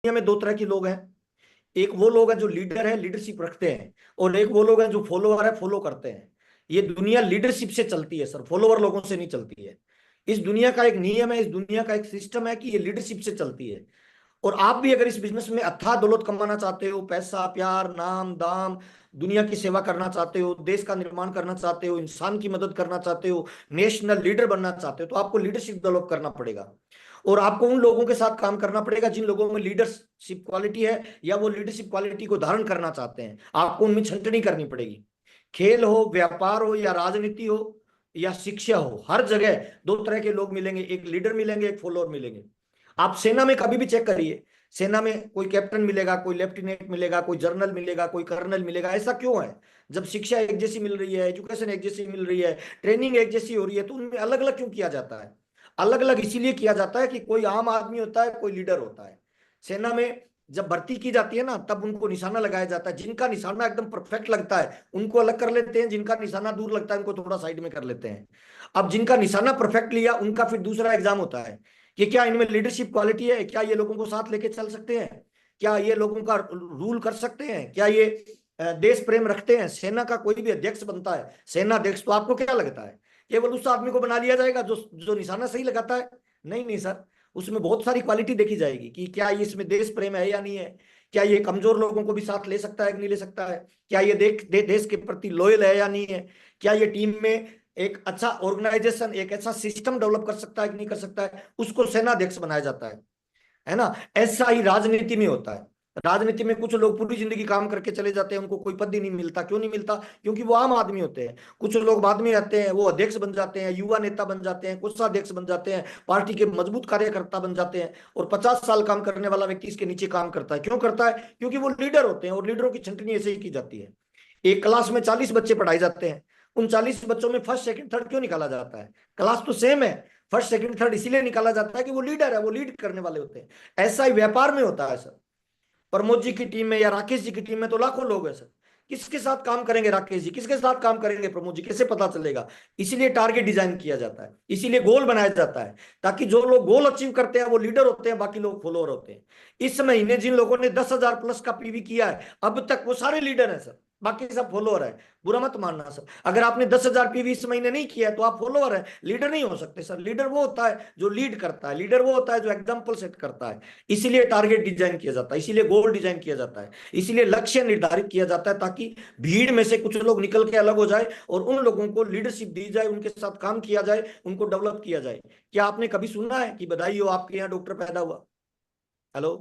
दुनिया में दो तरह के लोग हैं। एक वो लोग हैं जो लीडर है, लीडरशिप रखते हैं, और एक वो लोग हैं जो फॉलोअर है, फॉलो करते हैं। ये दुनिया लीडरशिप से चलती है सर, फॉलोअर लोगों से नहीं चलती है। इस दुनिया का एक नियम है, इस दुनिया का एक सिस्टम है कि ये लीडरशिप से चलती है। और आप भी अगर इस बिजनेस में अथाह दौलत कमाना चाहते हो, पैसा, प्यार, नाम, दाम, दुनिया की सेवा करना चाहते हो, देश का निर्माण करना चाहते हो, इंसान की मदद करना चाहते हो, नेशनल लीडर बनना चाहते हो, तो आपको लीडरशिप डेवलप करना पड़ेगा। और आपको उन लोगों के साथ काम करना पड़ेगा जिन लोगों में लीडरशिप क्वालिटी है, या वो लीडरशिप क्वालिटी को धारण करना चाहते हैं। आपको उनमें छंटनी करनी पड़ेगी। खेल हो, व्यापार हो, या राजनीति हो, या शिक्षा हो, हर जगह दो तरह के लोग मिलेंगे, एक लीडर मिलेंगे, एक फॉलोअर मिलेंगे। आप सेना में कभी भी चेक करिए, सेना में कोई कैप्टन मिलेगा, कोई लेफ्टिनेंट मिलेगा, कोई जनरल मिलेगा, कोई कर्नल मिलेगा। ऐसा क्यों है? जब शिक्षा एक जैसी मिल रही है, एजुकेशन एक जैसी मिल रही है, ट्रेनिंग एक जैसी हो रही है, तो उनमें अलग अलग क्यों किया जाता है? अलग अलग इसीलिए किया जाता है कि कोई आम आदमी होता है, कोई लीडर होता है। सेना में जब भर्ती की जाती है ना, तब उनको निशाना लगाया जाता है। जिनका निशाना एकदम परफेक्ट लगता है उनको अलग कर लेते हैं, जिनका निशाना दूर लगता है उनको थोड़ा साइड में कर लेते हैं। अब जिनका निशाना परफेक्ट लिया, उनका फिर दूसरा एग्जाम होता है कि क्या इनमें लीडरशिप क्वालिटी है, क्या ये लोगों को साथ लेके चल सकते हैं, क्या ये लोगों का रूल कर सकते हैं, क्या ये देश प्रेम रखते हैं। सेना का कोई भी अध्यक्ष बनता है, सेना अध्यक्ष, तो आपको क्या लगता है केवल उस आदमी को बना लिया जाएगा जो जो निशाना सही लगाता है? नहीं नहीं सर, उसमें बहुत सारी क्वालिटी देखी जाएगी कि क्या ये इसमें देश प्रेम है या नहीं है, क्या ये कमजोर लोगों को भी साथ ले सकता है कि नहीं ले सकता है, क्या ये देश के प्रति लॉयल है या नहीं है, क्या ये टीम में एक अच्छा ऑर्गेनाइजेशन, एक ऐसा सिस्टम डेवलप कर सकता है कि नहीं कर सकता है। उसको सेनाध्यक्ष बनाया जाता है ना। ऐसा ही राजनीति में होता है। राजनीति में कुछ लोग पूरी जिंदगी काम करके चले जाते हैं, उनको कोई पद ही नहीं मिलता। क्यों नहीं मिलता? क्योंकि वो आम आदमी होते हैं। कुछ लोग बाद में आते हैं, वो अध्यक्ष बन जाते हैं, युवा नेता बन जाते हैं, कोषाध्यक्ष बन जाते हैं, पार्टी के मजबूत कार्यकर्ता बन जाते हैं। और 50 साल काम करने वाला व्यक्ति इसके नीचे काम करता है। क्यों करता है? क्योंकि वो लीडर होते हैं, और लीडरों की छंटनी ऐसे ही की जाती है। एक क्लास में 40 बच्चे पढ़ाए जाते हैं, उन 40 बच्चों में फर्स्ट सेकंड थर्ड क्यों निकाला जाता है? क्लास तो सेम है, फर्स्ट सेकंड थर्ड इसीलिए निकाला जाता है कि वो लीडर है, वो लीड करने वाले होते हैं। ऐसा ही व्यापार में होता है सर। प्रमोद जी की टीम में या राकेश जी की टीम में तो लाखों लोग हैं सर। किसके साथ काम करेंगे राकेश जी, किसके साथ काम करेंगे प्रमोद जी, कैसे पता चलेगा? इसीलिए टारगेट डिजाइन किया जाता है, इसीलिए गोल बनाया जाता है, ताकि जो लोग गोल अचीव करते हैं वो लीडर होते हैं, बाकी लोग फॉलोअर होते हैं। इस महीने जिन लोगों ने 10,000 प्लस का पीवी किया है अब तक, वो सारे लीडर हैं सर, बाकी सब फॉलोअर है। बुरा मत मानना सर, अगर आपने 10,000 पीवी इस महीने नहीं किया है तो आप फॉलोअर है, लीडर नहीं हो सकते सर। लीडर वो होता है जो लीड करता है, लीडर वो होता है जो एग्जाम्पल सेट करता है। इसीलिए टारगेट डिजाइन किया जाता है, इसीलिए गोल डिजाइन किया जाता है, इसीलिए लक्ष्य निर्धारित किया जाता है, ताकि भीड़ में से कुछ लोग निकल के अलग हो जाए और उन लोगों को लीडरशिप दी जाए, उनके साथ काम किया जाए, उनको डेवलप किया जाए। क्या आपने कभी सुना है कि बधाई हो आपके यहाँ डॉक्टर पैदा हुआ? हेलो,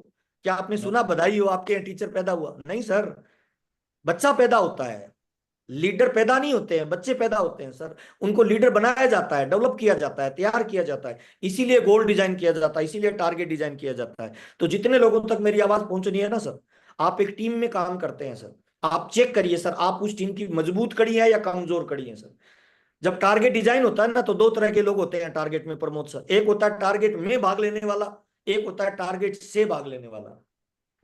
क्या आपने सुना बधाई हो आपके यहाँ टीचर पैदा हुआ? नहीं सर, बच्चा पैदा होता है, लीडर पैदा नहीं होते हैं, बच्चे पैदा होते हैं सर। उनको लीडर बनाया जाता है, डेवलप किया जाता है, तैयार किया जाता है। इसीलिए गोल डिजाइन किया जाता है, इसीलिए टारगेट डिजाइन किया जाता है। तो जितने लोगों तक मेरी आवाज पहुंचनी है ना सर, आप एक टीम में काम करते हैं सर, आप चेक करिए सर, आप उस टीम की मजबूत कड़ी है या कमजोर कड़ी है सर। जब टारगेट डिजाइन होता है ना, तो दो तरह के लोग होते हैं टारगेट में प्रमोद सर। एक होता है टारगेट में भाग लेने वाला, एक होता है टारगेट से भाग लेने वाला।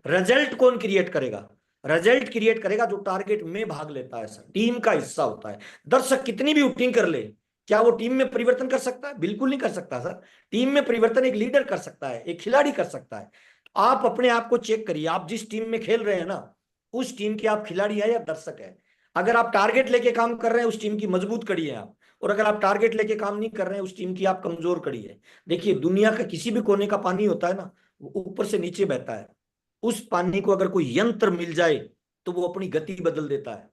रिजल्ट कौन क्रिएट करेगा? रिजल्ट क्रिएट करेगा जो टारगेट में भाग लेता है सर, टीम का हिस्सा होता है। दर्शक कितनी भी वोटिंग कर ले, क्या वो टीम में परिवर्तन कर सकता है? बिल्कुल नहीं कर सकता सर। टीम में परिवर्तन एक लीडर कर सकता है, एक खिलाड़ी कर सकता है। तो आप अपने आप को चेक करिए, आप जिस टीम में खेल रहे हैं ना, उस टीम के आप खिलाड़ी है या दर्शक है? अगर आप टारगेट लेके काम कर रहे हैं, उस टीम की मजबूत कड़ी है आप। और अगर आप टारगेट लेके काम नहीं कर रहे हैं, उस टीम की आप कमजोर कड़ी है। देखिए, दुनिया का किसी भी कोने का पानी होता है ना, वो ऊपर से नीचे बहता है। उस पानी को अगर कोई यंत्र मिल जाए तो वो अपनी गति बदल देता है,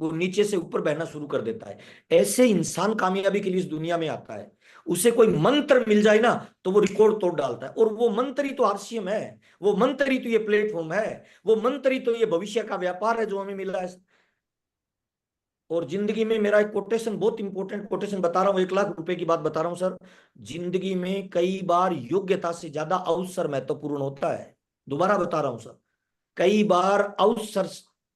वो नीचे से ऊपर बहना शुरू कर देता है। ऐसे इंसान कामयाबी के लिए इस दुनिया में आता है। उसे कोई मंत्र मिल जाए ना, तो वो रिकॉर्ड तोड़ डालता है। और वो मंत्र ही तो आरसीएम है, वो मंत्र ही तो ये प्लेटफॉर्म है, वो मंत्र ही तो ये भविष्य का व्यापार है जो हमें मिला है। और जिंदगी में मेरा एक कोटेशन, बहुत इंपॉर्टेंट कोटेशन बता रहा हूँ, 1 लाख रुपए की बात बता रहा हूँ सर। जिंदगी में कई बार योग्यता से ज्यादा अवसर महत्वपूर्ण होता है। दोबारा बता रहा हूँ सर, कई बार अवसर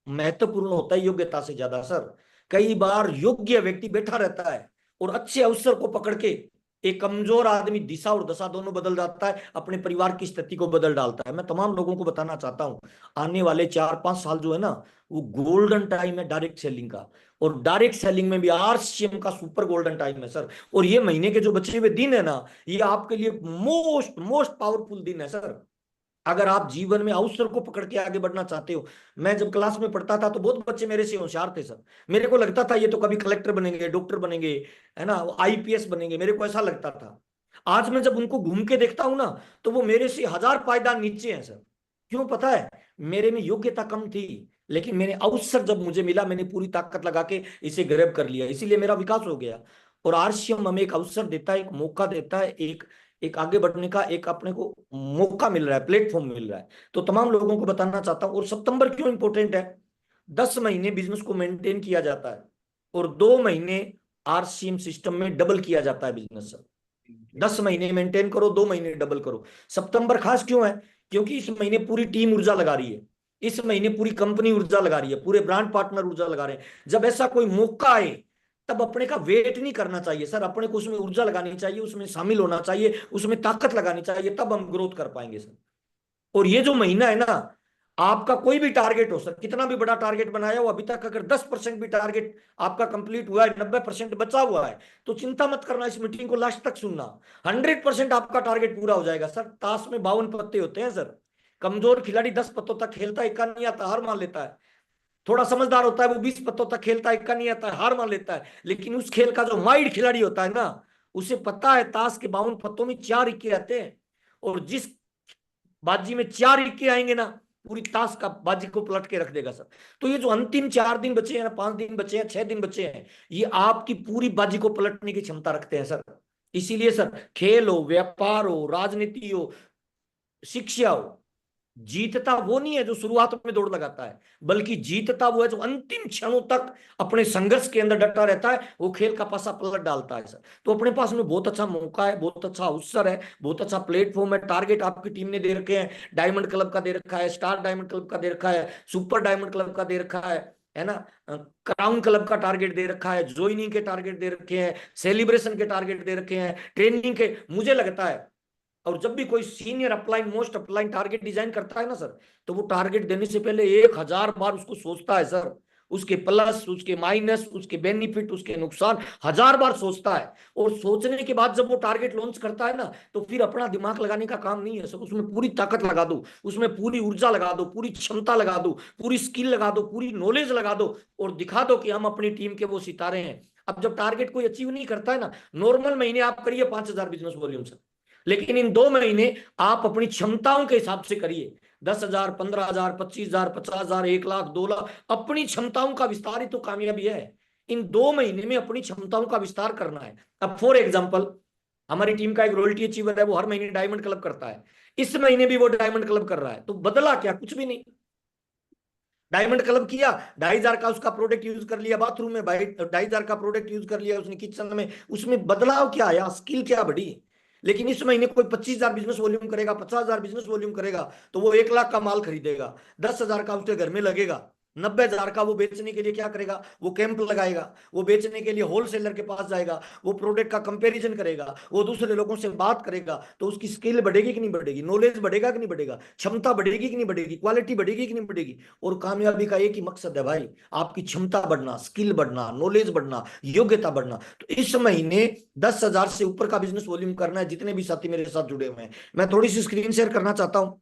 महत्वपूर्ण होता है योग्यता से ज्यादा सर। कई बार योग्य व्यक्ति बैठा रहता है और अच्छे अवसर को पकड़ के एक कमजोर आदमी दिशा और दशा दोनों बदल जाता है, अपने परिवार की स्थिति को बदल डालता है। मैं तमाम लोगों को बताना चाहता हूं, आने वाले 4-5 साल जो है ना, वो गोल्डन टाइम है डायरेक्ट सेलिंग का। और डायरेक्ट सेलिंग में भी आरसीएम का सुपर गोल्डन टाइम है सर। और ये महीने के जो बचे हुए दिन है ना, ये आपके लिए मोस्ट मोस्ट पावरफुल दिन है सर। अगर आप जीवन में अवसर को पकड़ के आगे बढ़ना चाहते हो। मैं जब क्लास में पढ़ता था तो बहुत बच्चे मेरे से होशियार थे सर। मेरे को लगता था ये तो कभी कलेक्टर बनेंगे, डॉक्टर बनेंगे, है ना, आईपीएस बनेंगे, मेरे को ऐसा लगता था। आज मैं जब उनको घूम के देखता हूं ना, तो वो मेरे से हजार पायदान नीचे हैं सर। क्यों पता है? मेरे में योग्यता कम थी, लेकिन मैंने अवसर जब मुझे मिला, मैंने पूरी ताकत लगा के इसे ग्रैब कर लिया, इसीलिए मेरा विकास हो गया। और आरसीएम हमें एक अवसर देता है, एक मौका देता है, एक एक आगे बढ़ने का एक अपने को मौका मिल रहा है, प्लेटफॉर्म मिल रहा है। तो तमाम लोगों को बताना चाहता हूं। और सितंबर क्यों इंपॉर्टेंट है? 10 महीने बिजनेस को मेंटेन किया जाता है, और 2 महीने आरसीएम सिस्टम में डबल किया जाता है बिजनेस। 10 महीने मेंटेन करो, 2 महीने डबल करो। सितंबर खास क्यों है? क्योंकि इस महीने पूरी टीम ऊर्जा लगा रही है, इस महीने पूरी कंपनी ऊर्जा लगा रही है, पूरे ब्रांड पार्टनर ऊर्जा लगा रहे हैं। जब ऐसा कोई मौका आए, तब अपने का वेट नहीं करना चाहिए सर, अपने को उसमें ऊर्जा लगानी चाहिए, उसमें शामिल होना चाहिए, उसमें ताकत लगानी चाहिए, तब हम ग्रोथ कर पाएंगे सर। और ये जो महीना है ना, आपका कोई भी टारगेट हो सर, कितना भी बड़ा टारगेट बनाया हो, अभी तक अगर 10% भी टारगेट आपका कंप्लीट हुआ है, 90% बचा हुआ है, तो चिंता मत करना, इस मीटिंग को लास्ट तक सुनना। 100% आपका टारगेट पूरा हो जाएगा सर। ताश में 52 पत्ते होते हैं सर। कमजोर खिलाड़ी 10 पत्तों तक खेलता है, इक्का नहीं आता, हार मान लेता है। थोड़ा समझदार होता है वो 20 पत्तों तक खेलता है, इक्का नहीं आता है, हार मान लेता है। लेकिन उस खेल का जो माइंड खिलाड़ी होता है ना, उसे पता है ताश के 52 पत्तों में 4 इक्के आते हैं, और जिस बाजी में 4 इक्के आएंगे ना, पूरी ताश का बाजी को पलट के रख देगा सर। तो ये जो अंतिम 4 दिन बचे हैं ना, 5 दिन बचे हैं, 6 दिन बचे हैं, ये आपकी पूरी बाजी को पलटने की क्षमता रखते हैं सर। इसीलिए सर, खेल हो, व्यापार हो, राजनीति हो, शिक्षा हो, जीतता वो नहीं है जो शुरुआत में दौड़ लगाता है, बल्कि जीतता वो है जो अंतिम क्षणों तक अपने संघर्ष के अंदर डटा रहता है, वो खेल का पासा पलट डालता है सर। तो अपने पास में बहुत अच्छा मौका है, बहुत अच्छा अवसर है, बहुत अच्छा प्लेटफॉर्म है। टारगेट आपकी टीम ने दे रखे हैं, डायमंड क्लब का दे रखा है, स्टार डायमंड क्लब का दे रखा है, सुपर डायमंड क्लब का दे रखा है ना, क्राउन क्लब का टारगेट दे रखा है, ज्वाइनिंग के टारगेट दे रखे हैं, सेलिब्रेशन के टारगेट दे रखे हैं, ट्रेनिंग के। मुझे लगता है, और जब भी कोई senior upline, most upline target design करता है ना सर, तो वो टारगेट देने से पहले 1000 बार उसको सोचता है सर। उसके प्लस, उसके माइनस, उसके बेनिफिट, उसके नुकसान 1000 बार सोचता है। और सोचने के बाद जब वो टारगेट लॉन्च करता है ना, तो फिर अपना दिमाग लगाने का काम नहीं है सर, उसमें पूरी ताकत लगा दो, उसमें पूरी ऊर्जा लगा दो, पूरी क्षमता लगा दो, पूरी स्किल लगा दो, पूरी नॉलेज लगा दो, और दिखा दो कि हम अपनी टीम के वो सितारे हैं। अब जब टारगेट कोई अचीव नहीं करता है ना, नॉर्मल महीने आप करिए 5000 बिजनेस वॉल्यूम सर, लेकिन इन 2 महीने आप अपनी क्षमताओं के हिसाब से करिए। 10,000, 15,000, 25,000, 50,000, 1 लाख, 2 लाख, अपनी क्षमताओं का विस्तार ही तो कामयाबी है। इन 2 महीने में अपनी क्षमताओं का विस्तार करना है। अब फॉर एग्जाम्पल, हमारी टीम का एक रॉयल्टी अचीवर है, वो हर महीने डायमंड क्लब करता है। इस महीने भी वो डायमंड क्लब कर रहा है, तो बदला क्या? कुछ भी नहीं। डायमंड क्लब किया, 2,500 का उसका प्रोडक्ट यूज कर लिया बाथरूम में, भाई 2,500 का प्रोडक्ट यूज कर लिया उसने किचन में, उसमें बदलाव क्या आया? स्किल क्या बढ़ी? लेकिन इस महीने कोई 25,000 बिजनेस वॉल्यूम करेगा, 50,000 बिजनेस वॉल्यूम करेगा, तो वो 1 लाख का माल खरीदेगा, 10,000 का उसके घर में लगेगा, 90,000 का वो बेचने के लिए क्या करेगा? वो कैंप लगाएगा, वो बेचने के लिए होलसेलर के पास जाएगा, वो प्रोडक्ट का कंपैरिजन करेगा, वो दूसरे लोगों से बात करेगा। तो उसकी स्किल बढ़ेगी कि नहीं बढ़ेगी? नॉलेज बढ़ेगा कि नहीं बढ़ेगा? क्षमता बढ़ेगी कि नहीं बढ़ेगी? क्वालिटी बढ़ेगी कि नहीं बढ़ेगी? और कामयाबी का एक ही मकसद है भाई, आपकी क्षमता बढ़ना, स्किल बढ़ना, नॉलेज बढ़ना, योग्यता बढ़ना। तो इस महीने 10,000 से ऊपर का बिजनेस वॉल्यूम करना है। जितने भी साथी मेरे साथ जुड़े हुए हैं, मैं थोड़ी सी स्क्रीन शेयर करना चाहता हूं,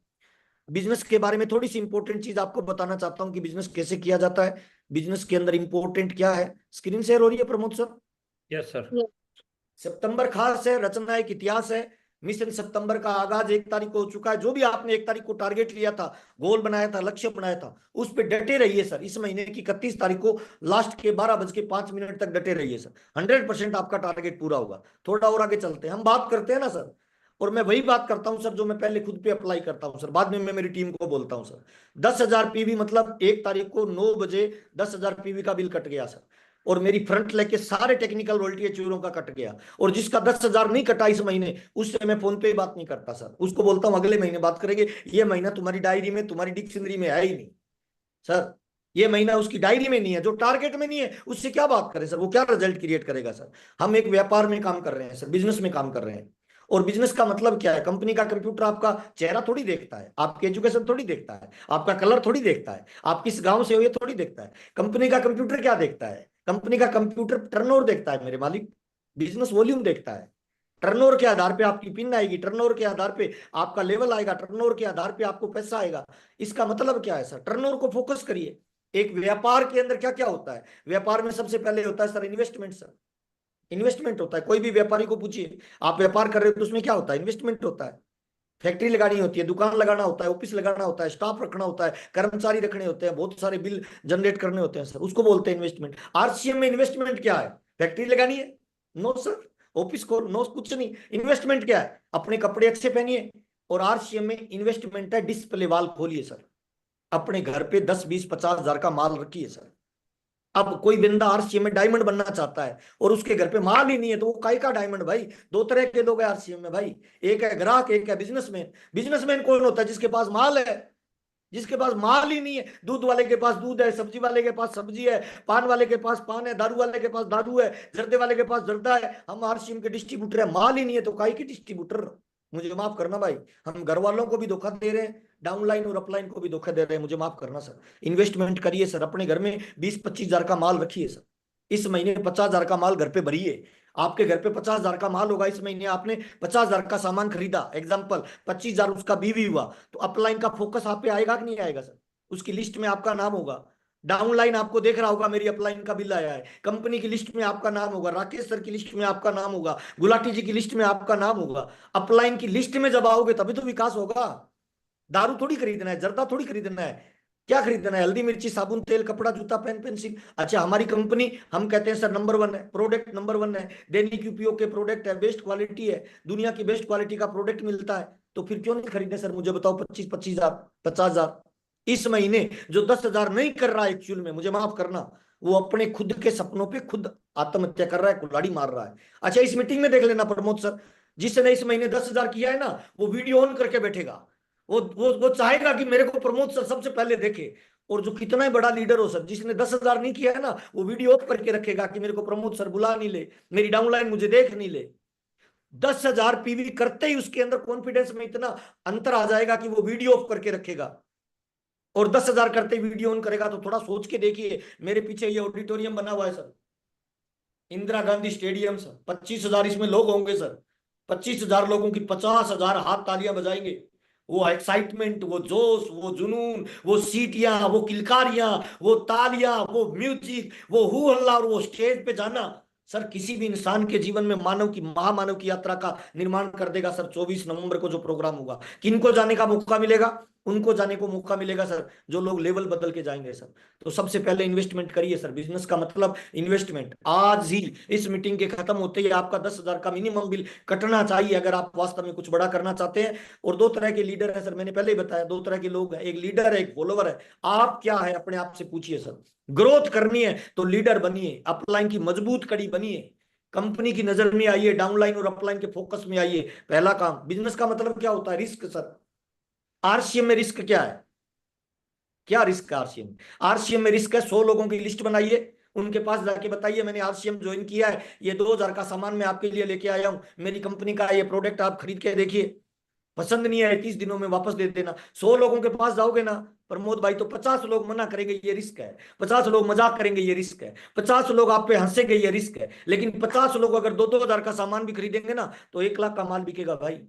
बिजनेस के बारे में थोड़ी सी इंपॉर्टेंट चीज आपको बताना चाहता हूं कि बिजनेस कैसे किया जाता है, बिजनेस के अंदर इंपॉर्टेंट क्या है। स्क्रीन शेयर हो रही है प्रमोद सर? Yes sir. सितंबर खास है, रचना एक इतिहास है। मिशन सितंबर का आगाज 1 तारीख को हो चुका है। जो भी आपने 1 तारीख को टारगेट लिया था, गोल बनाया था, लक्ष्य बनाया था, उस पर डटे रहिए सर। इस महीने की 31 तारीख को लास्ट के 12:05 तक डटे रहिए सर। 100% आपका टारगेट पूरा होगा। थोड़ा और आगे चलते हैं, हम बात करते हैं ना सर, और मैं वही बात करता हूं सर जो मैं पहले खुद पे अप्लाई करता हूं सर, बाद में मैं मेरी टीम को बोलता हूं सर। 10,000 पीवी, मतलब 1 तारीख को 9 बजे 10,000 पीवी का बिल कट गया सर, और मेरी फ्रंट लेके सारे टेक्निकल रॉयल्टी चूरों का कट गया। और जिसका 10,000 नहीं कटा इस महीने, उससे मैं फोन पे बात नहीं करता सर, उसको बोलता हूं अगले महीने बात करेंगे। ये महीना तुम्हारी डायरी में, तुम्हारी डिक्शनरी में है ही नहीं सर। ये महीना उसकी डायरी में नहीं है, जो टारगेट में नहीं है उससे क्या बात करें सर, वो क्या रिजल्ट क्रिएट करेगा सर। हम एक व्यापार में काम कर रहे हैं सर, बिजनेस में काम कर रहे हैं। और बिजनेस का मतलब क्या है? कंपनी का कंप्यूटर आपका चेहरा थोड़ी देखता है, आपकी एजुकेशन थोड़ी देखता है, आपका कलर थोड़ी देखता है, आप किस गांव से हो ये थोड़ी देखता है। कंपनी का कंप्यूटर क्या देखता है? कंपनी का कंप्यूटर टर्नओवर देखता है मेरे मालिक, बिजनेस वॉल्यूम देखता है। टर्नओवर के आधार पे आपकी पिन आएगी, टर्नओवर के आधार पे आपका लेवल आएगा, टर्नओवर के आधार पे आपको पैसा आएगा। इसका मतलब क्या है सर? टर्नओवर को फोकस करिए। एक व्यापार के अंदर क्या क्या होता है? व्यापार में सबसे पहले होता है सर इन्वेस्टमेंट। सर इन्वेस्टमेंट होता है, कोई भी व्यापारी को पूछिए, आप व्यापार कर रहे हो तो उसमें क्या होता है? इन्वेस्टमेंट होता है। फैक्ट्री लगानी होती है, दुकान लगाना होता है, ऑफिस लगाना होता है, स्टाफ रखना होता है, कर्मचारी रखने होते हैं, बहुत सारे बिल जनरेट करने होते हैं सर, उसको बोलते हैं इन्वेस्टमेंट। आरसीएम में इन्वेस्टमेंट क्या है? फैक्ट्री लगानी है? No sir. ऑफिस खोल? नो, कुछ नहीं। इन्वेस्टमेंट क्या है? अपने कपड़े अच्छे पहनिए। और आरसीएम में इन्वेस्टमेंट है डिस्प्ले वाल खोलिए सर, अपने घर पे 10 20 50 हजार का माल रखिए सर। अब कोई बंदा आरसीएम में डायमंड बनना चाहता है और उसके घर पे माल ही नहीं है, तो वो काय का डायमंड भाई? दो तरह के लोग हैं आरसीएम में भाई, एक है ग्राहक, एक है बिजनेसमैन। बिजनेसमैन कौन होता है? जिसके पास माल है। जिसके पास माल ही नहीं है, दूध वाले के पास दूध है, सब्जी वाले के पास सब्जी है, पान वाले के पास पान है, दारू वाले के पास दारू है, जर्दे वाले के पास जर्दा है। हम आरसीएम के डिस्ट्रीब्यूटर है, माल ही नहीं है तो काय के डिस्ट्रीब्यूटर? मुझे माफ करना भाई, हम घर वालों को भी धोखा दे रहे हैं, डाउनलाइन और अपलाइन को भी धोखा दे रहे हैं, मुझे माफ करना सर। इन्वेस्टमेंट करिए सर, अपने घर में 20 25 हजार का माल रखिए सर। इस महीने 50 हजार का माल घर पे भरिए। आपके घर पे 50 हजार का माल होगा, इस महीने आपने 50 हजार का सामान खरीदा, एग्जाम्पल 25 हजार उसका बीवी हुआ, तो अपलाइन का फोकस आप पे आएगा कि नहीं आएगा सर? उसकी लिस्ट में आपका नाम होगा। डाउनलाइन आपको देख रहा होगा मेरी अपलाइन का बिल आया है, कंपनी की लिस्ट में आपका नाम होगा, राकेश सर की लिस्ट में आपका नाम होगा, गुलाटी जी की लिस्ट में आपका नाम होगा। अपलाइन की लिस्ट में जब आओगे तभी तो विकास होगा। दारू थोड़ी खरीदना है, जर्दा थोड़ी खरीदना है, क्या खरीदना है? हल्दी मिर्ची साबुन तेल कपड़ा जूता पेन पेंसिल। अच्छा, हमारी कंपनी, हम कहते हैं सर नंबर 1 है, प्रोडक्ट नंबर 1 है, दैनिक उपयोग के प्रोडक्ट है, बेस्ट क्वालिटी है, दुनिया की बेस्ट क्वालिटी का प्रोडक्ट मिलता है, तो फिर क्यों नहीं खरीदे सर? मुझे बताओ, 25 25 हजार, 50 हजार। इस महीने जो 10 हजार नहीं कर रहा है एक्चुअल में, मुझे माफ करना, वो अपने खुद के सपनों पे खुद आत्महत्या कर रहा है, कुल्हाड़ी मार रहा है। अच्छा, इस मीटिंग में देख लेना प्रमोद सर, जिसने इस महीने 10 हजार किया है ना, वो वीडियो ऑन करके बैठेगा। वो चाहेगा कि मेरे को प्रमोद सर सबसे पहले देखे। और जो कितना ही बड़ा लीडर हो सर, जिसने 10 हजार नहीं किया है ना, वो वीडियो ऑफ करके रखेगा कि मेरे को प्रमोद सर बुला नहीं ले, मेरी डाउनलाइन मुझे देख नहीं ले। 10 हजार पीवी करते ही उसके अंदर कॉन्फिडेंस में इतना अंतर आ जाएगा कि वो वीडियो ऑफ करके रखेगा। और 10 हजार करते ही वीडियो ऑन करेगा, तो थोड़ा सोच के देखिए, मेरे पीछे ये ऑडिटोरियम बना हुआ है sir, Indira Gandhi stadium sir, 25 हजार इसमें लोग होंगे सर। 25 हजार लोगों की 50 हजार हाथ तालियां बजाएंगे। वो एक्साइटमेंट, वो जोश, वो जुनून, वो सीटियां, वो किलकारियां, वो तालियां, वो म्यूजिक, वो हू हल्ला और वो स्टेज पे जाना, सर किसी भी इंसान के जीवन में मानव की महामानव की यात्रा का निर्माण कर देगा सर। 24 नवंबर को जो प्रोग्राम होगा, किनको जाने का मौका मिलेगा? उनको जाने को मौका मिलेगा सर जो लोग लेवल बदल के जाएंगे सर। तो सबसे पहले इन्वेस्टमेंट करिए सर, बिजनेस का मतलब इन्वेस्टमेंट। आज ही इस मीटिंग के खत्म होते ही आपका 10 हजार का मिनिमम बिल कटना चाहिए, अगर आप वास्तव में कुछ बड़ा करना चाहते हैं। और दो तरह के लीडर है सर, मैंने पहले ही बताया, दो तरह के लोग हैं, एक लीडर है, एक फॉलोवर है। आप क्या है अपने आप से पूछिए सर। ग्रोथ करनी है तो लीडर बनिए, अपलाइन की मजबूत कड़ी बनिए, कंपनी की नजर में आइए, डाउनलाइन और अपलाइन के फोकस में आइए। पहला काम, बिजनेस का मतलब क्या होता है? Risk sir. आरसीएम में रिस्क क्या है? क्या रिस्क है आरसीएम? आरसीएम में रिस्क है, 100 लोगों की लिस्ट बनाइए, उनके पास जाके बताइए मैंने आरसीएम ज्वाइन किया है, ये 2000 का सामान मैं आपके लिए लेके आया हूं, मेरी कंपनी का ये प्रोडक्ट आप खरीद के देखिए, पसंद नहीं आए 30 दिनों में वापस दे देना। 100 लोगों के पास जाओगे ना प्रमोद भाई, तो 50 लोग मना करेंगे, ये रिस्क है, 50 लोग मजाक करेंगे, ये रिस्क है, 50 लोग आप पे हंसेंगे, ये रिस्क है। लेकिन 50 लोग अगर 2 2 हजार का सामान भी खरीदेंगे ना, तो 1 लाख का माल बिकेगा भाई।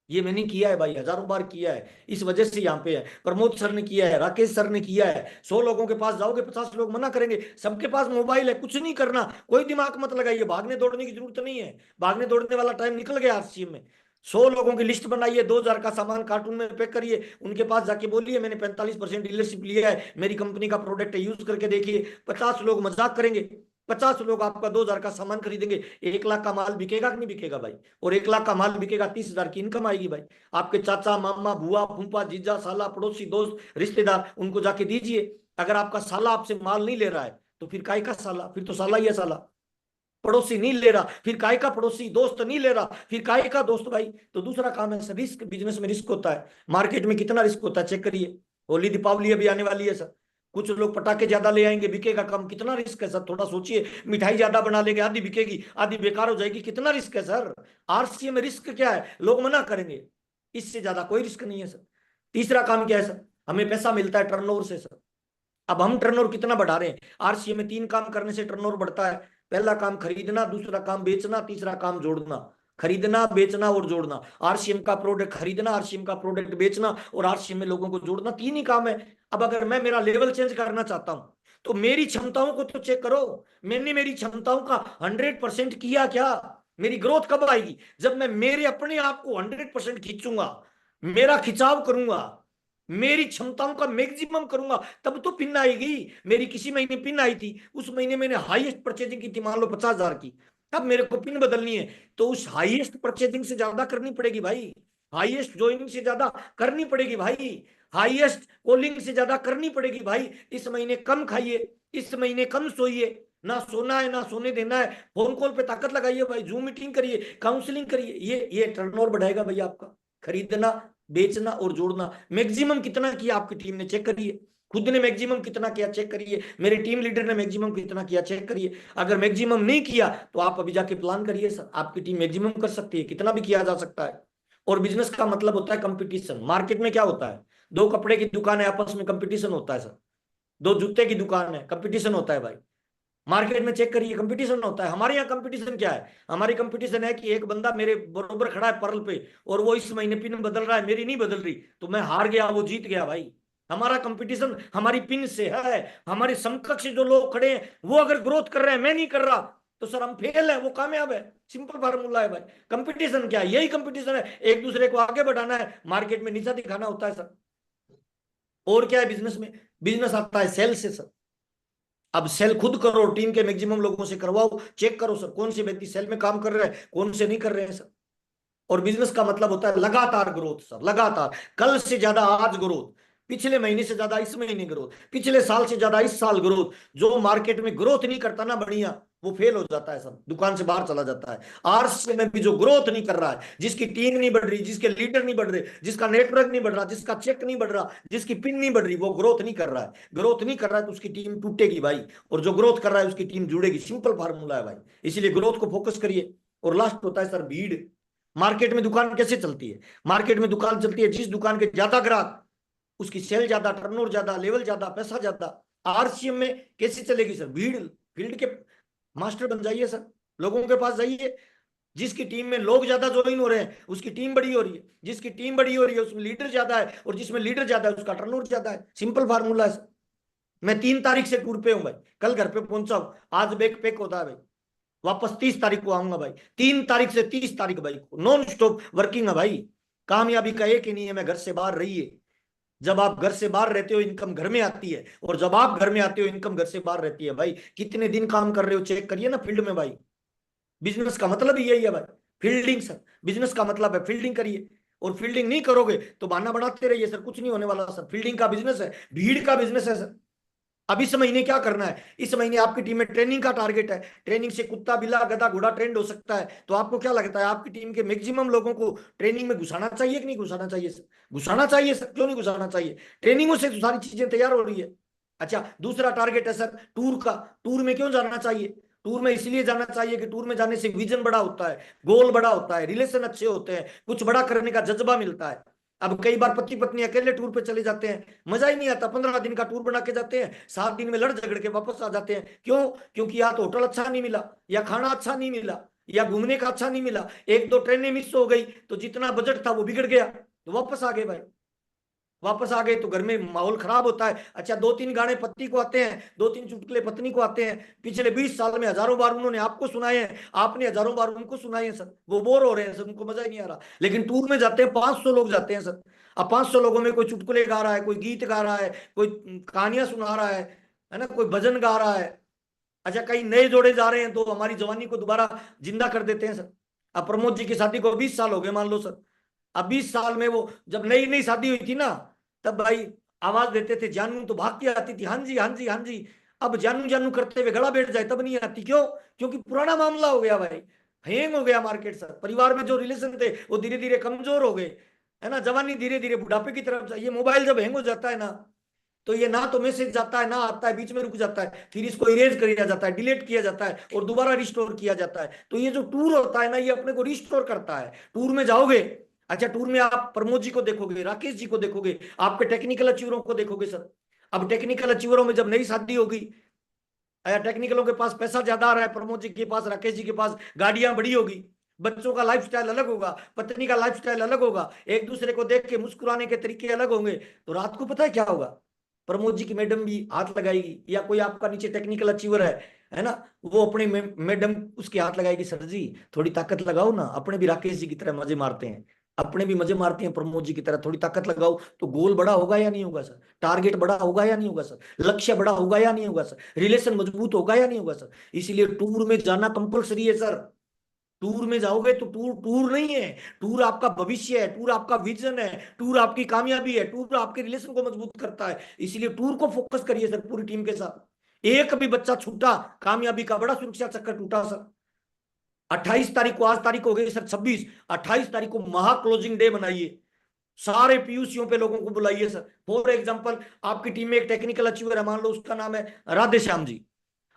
ये मैंने किया है भाई, हजारों बार किया है, इस वजह से यहाँ पे है। प्रमोद सर ने किया है, राकेश सर ने किया है। 100 लोगों के पास जाओगे, 50 लोग मना करेंगे, सबके पास मोबाइल है, कुछ नहीं करना, कोई दिमाग मत लगाइए, भागने दौड़ने की जरूरत नहीं है, भागने दौड़ने वाला टाइम निकल गया आरसीएम में। 100 लोगों की लिस्ट बनाइए, 2000 का सामान कार्टून में पैक करिए, उनके पास जाके बोलिए मैंने 45% डीलरशिप लिया है, मेरी कंपनी का प्रोडक्ट है, यूज करके देखिए। 50 लोग मजाक करेंगे, 50 लोग आपका 2000 का सामान खरीदेंगे, 1 लाख का माल बिकेगा कि नहीं बिकेगा भाई? और 1 लाख का माल बिकेगा, 30 हजार की इनकम आएगी भाई। आपके चाचा मामा बुआ फूफा जीजा साला पड़ोसी दोस्त रिश्तेदार, उनको जाके दीजिए। अगर आपका साला आपसे माल नहीं ले रहा है तो फिर काय का साला? फिर तो साला ही है साला। पड़ोसी नहीं ले रहा, फिर काय का पड़ोसी? दोस्त नहीं ले रहा, फिर काय का दोस्त भाई? तो दूसरा काम है सर रिस्क, बिजनेस में रिस्क होता है। मार्केट में कितना रिस्क होता है चेक करिए, होली दीपावली अभी आने वाली है सर, कुछ लोग पटाखे ज्यादा ले आएंगे, बिकेगा कम, कितना रिस्क है सर? थोड़ा सोचिए, मिठाई ज्यादा बना लेंगे, आधी बिकेगी आधी बेकार हो जाएगी, कितना रिस्क है सर? आरसीए में रिस्क क्या है? लोग मना करेंगे, इससे ज्यादा कोई रिस्क नहीं है सर। तीसरा काम क्या है सर? हमें पैसा मिलता है टर्नओवर से सर। अब हम टर्नओवर कितना बढ़ा रहे हैं? आरसीए में 3 काम करने से टर्नओवर बढ़ता है। पहला काम खरीदना, दूसरा काम बेचना, तीसरा काम जोड़ना। खरीदना, बेचना और जोड़ना। आरसीएम का प्रोडक्ट खरीदना, आरसीएम का प्रोडक्ट बेचना और आरसीएम में लोगों को जोड़ना, तीन ही काम है। अब अगर मैं मेरा लेवल चेंज करना चाहता हूं तो मेरी क्षमताओं को तो चेक करो। मैंने मेरी क्षमताओं का 100% किया क्या? मेरी ग्रोथ कब आएगी? जब मैं मेरे अपने आप को 100% खींचूंगा, मेरा खिंचाव करूंगा, मेरी क्षमताओं का मैक्सिमम करूंगा, तब तो पिन आएगी। मेरी किसी महीने पिन आई थी, उस महीने मैंने हाईएस्ट परचेजिंग की थी, मान लो 50,000 की। अब मेरे को पिन बदलनी है तो उस हाईएस्ट परचेजिंग से ज्यादा करनी पड़ेगी भाई, हाईएस्ट ज्वाइनिंग से ज्यादा करनी पड़ेगी भाई, हाईएस्ट कॉलिंग से ज्यादा करनी पड़ेगी भाई। इस महीने कम खाइए, इस महीने कम सोइए, ना सोना है ना सोने देना है, फोन कॉल पे ताकत लगाइए भाई, जूम मीटिंग करिए, काउंसलिंग करिए। ये टर्नओवर बढ़ाएगा भाई आपका। खरीदना, बेचना और जोड़ना, मैक्सिमम कितना किया आपकी टीम ने, चेक करिए। खुद ने मैक्सिमम कितना किया चेक करिए, मेरे टीम लीडर ने मैक्सिमम कितना किया चेक करिए। अगर मैक्सिमम नहीं किया तो आप अभी जाके प्लान करिए सर, आपकी टीम मैक्सिमम कर सकती है, कितना भी किया जा सकता है। और बिजनेस का मतलब होता है कंपटीशन। मार्केट में क्या होता है? दो कपड़े की दुकान है, आपस में कंपटीशन होता है सर। दो जूते की दुकान है, कंपटीशन होता है भाई। मार्केट में चेक करिए, कंपटीशन होता है। हमारे यहाँ कंपटीशन क्या है? हमारी कंपटीशन है कि एक बंदा मेरे बरोबर खड़ा है पर्ल पे और वो इस महीने पिन बदल रहा है, मेरी नहीं बदल रही, तो मैं हार गया, वो जीत गया भाई। हमारा कंपटीशन हमारी पिन से है। हमारे समकक्ष जो लोग खड़े हैं वो अगर ग्रोथ कर रहे हैं, मैं नहीं कर रहा, तो सर हम फेल है, वो कामयाब है। सिंपल फार्मूला है भाई। कंपटीशन क्या है? यही कंपटीशन है, एक दूसरे को आगे बढ़ाना है, मार्केट में नीचा दिखाना होता है सर। और क्या है बिजनेस में? बिजनेस आता है सेल से सर। अब सेल खुद करो, टीम के मैक्सिमम लोगों से करवाओ, चेक करो सर कौन से व्यक्ति सेल में काम कर रहे हैं, कौन से नहीं कर रहे हैं सर। और बिजनेस का मतलब होता है लगातार ग्रोथ सर, लगातार। कल से ज्यादा आज ग्रोथ, पिछले महीने से ज्यादा इस महीने ग्रोथ, पिछले साल से ज्यादा इस साल ग्रोथ। जो मार्केट में ग्रोथ नहीं करता ना बढ़िया, वो फेल हो जाता है सर, दुकान से बाहर चला जाता है। आरसी में भी जो ग्रोथ नहीं कर रहा है, जिसकी टीम नहीं बढ़ रही, जिसके लीडर नहीं बढ़ रहे, जिसका नेटवर्क नहीं बढ़ रहा, जिसका चेक नहीं बढ़ रहा, जिसकी पिन नहीं बढ़ रही, वो ग्रोथ नहीं कर रहा है। ग्रोथ नहीं कर रहा है तो उसकी टीम टूटेगी भाई, और जो ग्रोथ कर रहा है उसकी टीम जुड़ेगी। सिंपल फार्मूला है भाई, इसीलिए ग्रोथ को फोकस करिए। और लास्ट होता है सर भीड़। मार्केट में दुकान कैसे चलती है? मार्केट में दुकान चलती है, जिस दुकान के ज्यादा ग्राहक, उसकी सेल ज्यादा, टर्नओवर ज्यादा, लेवल ज्यादा, पैसा ज्यादा। आरसीएम में कैसे चलेगी सर? भीड़। फील्ड के मास्टर बन जाइए सर, लोगों के पास जाइए। जिसकी टीम में लोग ज्यादा ज्वाइन हो रहे हैं उसकी टीम बड़ी हो रही है, जिसकी टीम बड़ी हो रही है उसमें लीडर ज्यादा है, और जिसमें लीडर ज्यादा है उसका टर्नओवर ज्यादा है। सिंपल फार्मूला है सर। मैं 3 तारीख से टूर पे हूं भाई, कल घर पे पहुंचा हूं, आज बैग पैक होता है भाई, वापस 30 तारीख को आऊंगा भाई। 3 तारीख से 30 तारीख भाई नॉन स्टॉप वर्किंग है भाई। कामयाबी का एक ही नहीं है, मैं घर से बाहर रहिए। जब आप घर से बाहर रहते हो इनकम घर में आती है, और जब आप घर में आते हो इनकम घर से बाहर रहती है भाई। कितने दिन काम कर रहे हो चेक करिए ना फील्ड में भाई। बिजनेस का मतलब ही यही है भाई, फील्डिंग सर। बिजनेस का मतलब है फील्डिंग करिए, और फील्डिंग नहीं करोगे तो बहाना बढ़ाते रहिए सर, कुछ नहीं होने वाला सर। फील्डिंग का बिजनेस है, भीड़ का बिजनेस है सर। अब इस महीने क्या करना है? इस महीने आपकी टीम में ट्रेनिंग का टारगेट है। ट्रेनिंग से कुत्ता बिल्ला गधा घोड़ा ट्रेंड हो सकता है, तो आपको क्या लगता है आपकी टीम के मैक्सिमम लोगों को ट्रेनिंग में घुसाना चाहिए कि नहीं घुसाना चाहिए सर? घुसाना चाहिए सर, क्यों नहीं घुसाना चाहिए? ट्रेनिंगों से तो सारी चीजें तैयार हो रही है। अच्छा, दूसरा टारगेट है सर टूर का। टूर में क्यों जाना चाहिए? टूर में इसलिए जाना चाहिए कि टूर में जाने से विजन बड़ा होता है, गोल बड़ा होता है, रिलेशन अच्छे होते हैं, कुछ बड़ा करने का जज्बा मिलता है। अब कई बार पति पत्नी अकेले टूर पे चले जाते हैं, मजा ही नहीं आता। 15 दिन का टूर बना के जाते हैं, 7 दिन में लड़ झगड़ के वापस आ जाते हैं। क्यों? क्योंकि या तो होटल अच्छा नहीं मिला, या खाना अच्छा नहीं मिला, या घूमने का अच्छा नहीं मिला, एक दो ट्रेनें मिस हो गई, तो जितना बजट था वो बिगड़ गया, तो वापस आ गए भाई। वापस आ गए तो घर में माहौल खराब होता है। अच्छा, 2-3 गाने पत्नी को आते हैं, 2-3 चुटकुले पत्नी को आते हैं, पिछले 20 साल में हजारों बार उन्होंने आपको सुनाए हैं, आपने हजारों बार उनको सुनाए हैं सर। वो बोर हो रहे हैं सर, उनको मजा ही नहीं आ रहा। लेकिन टूर में जाते हैं, 500 लोग जाते हैं सर। अब 500 लोगों में कोई चुटकुले गा रहा है, कोई गीत गा रहा है, कोई कहानियां सुना रहा है ना, कोई भजन गा रहा है। अच्छा, कई नए जोड़े जा रहे हैं तो हमारी जवानी को दोबारा जिंदा कर देते हैं सर। अब प्रमोद जी की शादी को 20 साल हो गए मान लो सर। अब 20 साल में वो जब नई नई शादी हुई थी ना, तब भाई आवाज देते थे जानू, तो भाग के आती थी हाँ जी हाँ जी हाँ जी। अब जानू जानू करते हुए गला बैठ जाए तब नहीं आती। क्यों? क्योंकि पुराना मामला हो गया भाई, हैंग हो गया मार्केट सर। परिवार में जो रिलेशन थे वो धीरे धीरे कमजोर हो गए, है ना। जवानी धीरे धीरे बुढ़ापे की तरफ ये मोबाइल जब हैंग हो जाता है ना, तो ये ना तो मैसेज जाता है ना आता है, बीच में रुक जाता है, फिर इसको इरेज किया जाता है, डिलीट किया जाता है, और दोबारा रिस्टोर किया जाता है। तो ये जो टूर होता है ना, ये अपने को रिस्टोर करता है। टूर में जाओगे, अच्छा टूर में आप प्रमोद जी को देखोगे, राकेश जी को देखोगे, आपके टेक्निकल अचीवरों को देखोगे सर। अब टेक्निकल अचीवरों में जब नई शादी होगी, टेक्निकलों के पास पैसा ज्यादा आ रहा है, प्रमोद जी के पास राकेश जी के पास गाड़ियां बड़ी होगी, बच्चों का लाइफस्टाइल अलग होगा, पत्नी का लाइफस्टाइल अलग होगा, एक दूसरे को देख के मुस्कुराने के तरीके अलग होंगे। तो रात को पता है क्या होगा, प्रमोद जी की मैडम भी हाथ लगाएगी, या कोई आपका नीचे टेक्निकल अचीवर है ना, वो अपनी मैडम उसके हाथ लगाएगी, सर जी थोड़ी ताकत लगाओ ना, अपने भी राकेश जी की तरह मजे मारते हैं, अपने भी मजे मारते हैं प्रमोद जी की तरह, थोड़ी ताकत लगाओ तो गोल बड़ा होगा या नहीं होगा सर, टारगेट बड़ा होगा या नहीं होगा सर, लक्ष्य बड़ा होगा या नहीं होगा सर, रिलेशन मजबूत होगा या नहीं होगा सर। इसलिए टूर में जाना कंपलसरी है सर। टूर में जाओगे तो टूर टूर नहीं है, टूर आपका भविष्य है, टूर आपका विजन है, टूर आपकी कामयाबी है, टूर आपके रिलेशन को मजबूत करता है। इसलिए टूर को फोकस करिए सर पूरी टीम के साथ। एक भी बच्चा छूटा, कामयाबी का बड़ा सुरक्षा चक्कर टूटा सर। 28 तारीख को, आज तारीख हो गई सर 26, 28 तारीख को महा क्लोजिंग डे बनाइए, सारे पीयूसीओं पे लोगों को बुलाइए सर। फॉर एग्जाम्पल आपकी टीम में एक टेक्निकल अचीवर है, मान लो उसका नाम है राधे श्याम जी।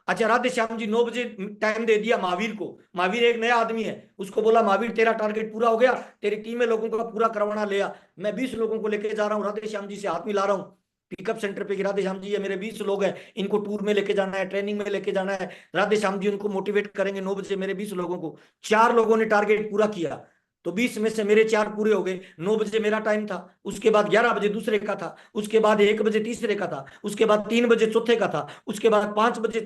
अच्छा राधे श्याम जी 9 बजे टाइम दे दिया महावीर को, महावीर एक नया आदमी है, उसको बोला महावीर तेरा टारगेट पूरा हो गया, तेरी टीम में लोगों का पूरा करवाना लिया, मैं 20 लोगों को लेके जा रहा हूँ, राधे श्याम जी से हाथ मिला रहा हूँ पिकअप सेंटर पे कि राधे श्याम जी ये मेरे 20 लोग हैं, इनको टूर में लेके जाना है, ट्रेनिंग में लेके जाना है, राधे श्याम जी उनको मोटिवेट करेंगे 9 बजे मेरे 20 लोगों को। 4 लोगों ने टारगेट पूरा किया, तो 20 में से मेरे 4 पूरे हो गए। 9 बजे मेरा टाइम था, उसके बाद 11 बजे दूसरे का था, उसके बाद 1 बजे तीसरे का था, उसके बाद 3 बजे चौथे का था, उसके बाद 5 बजे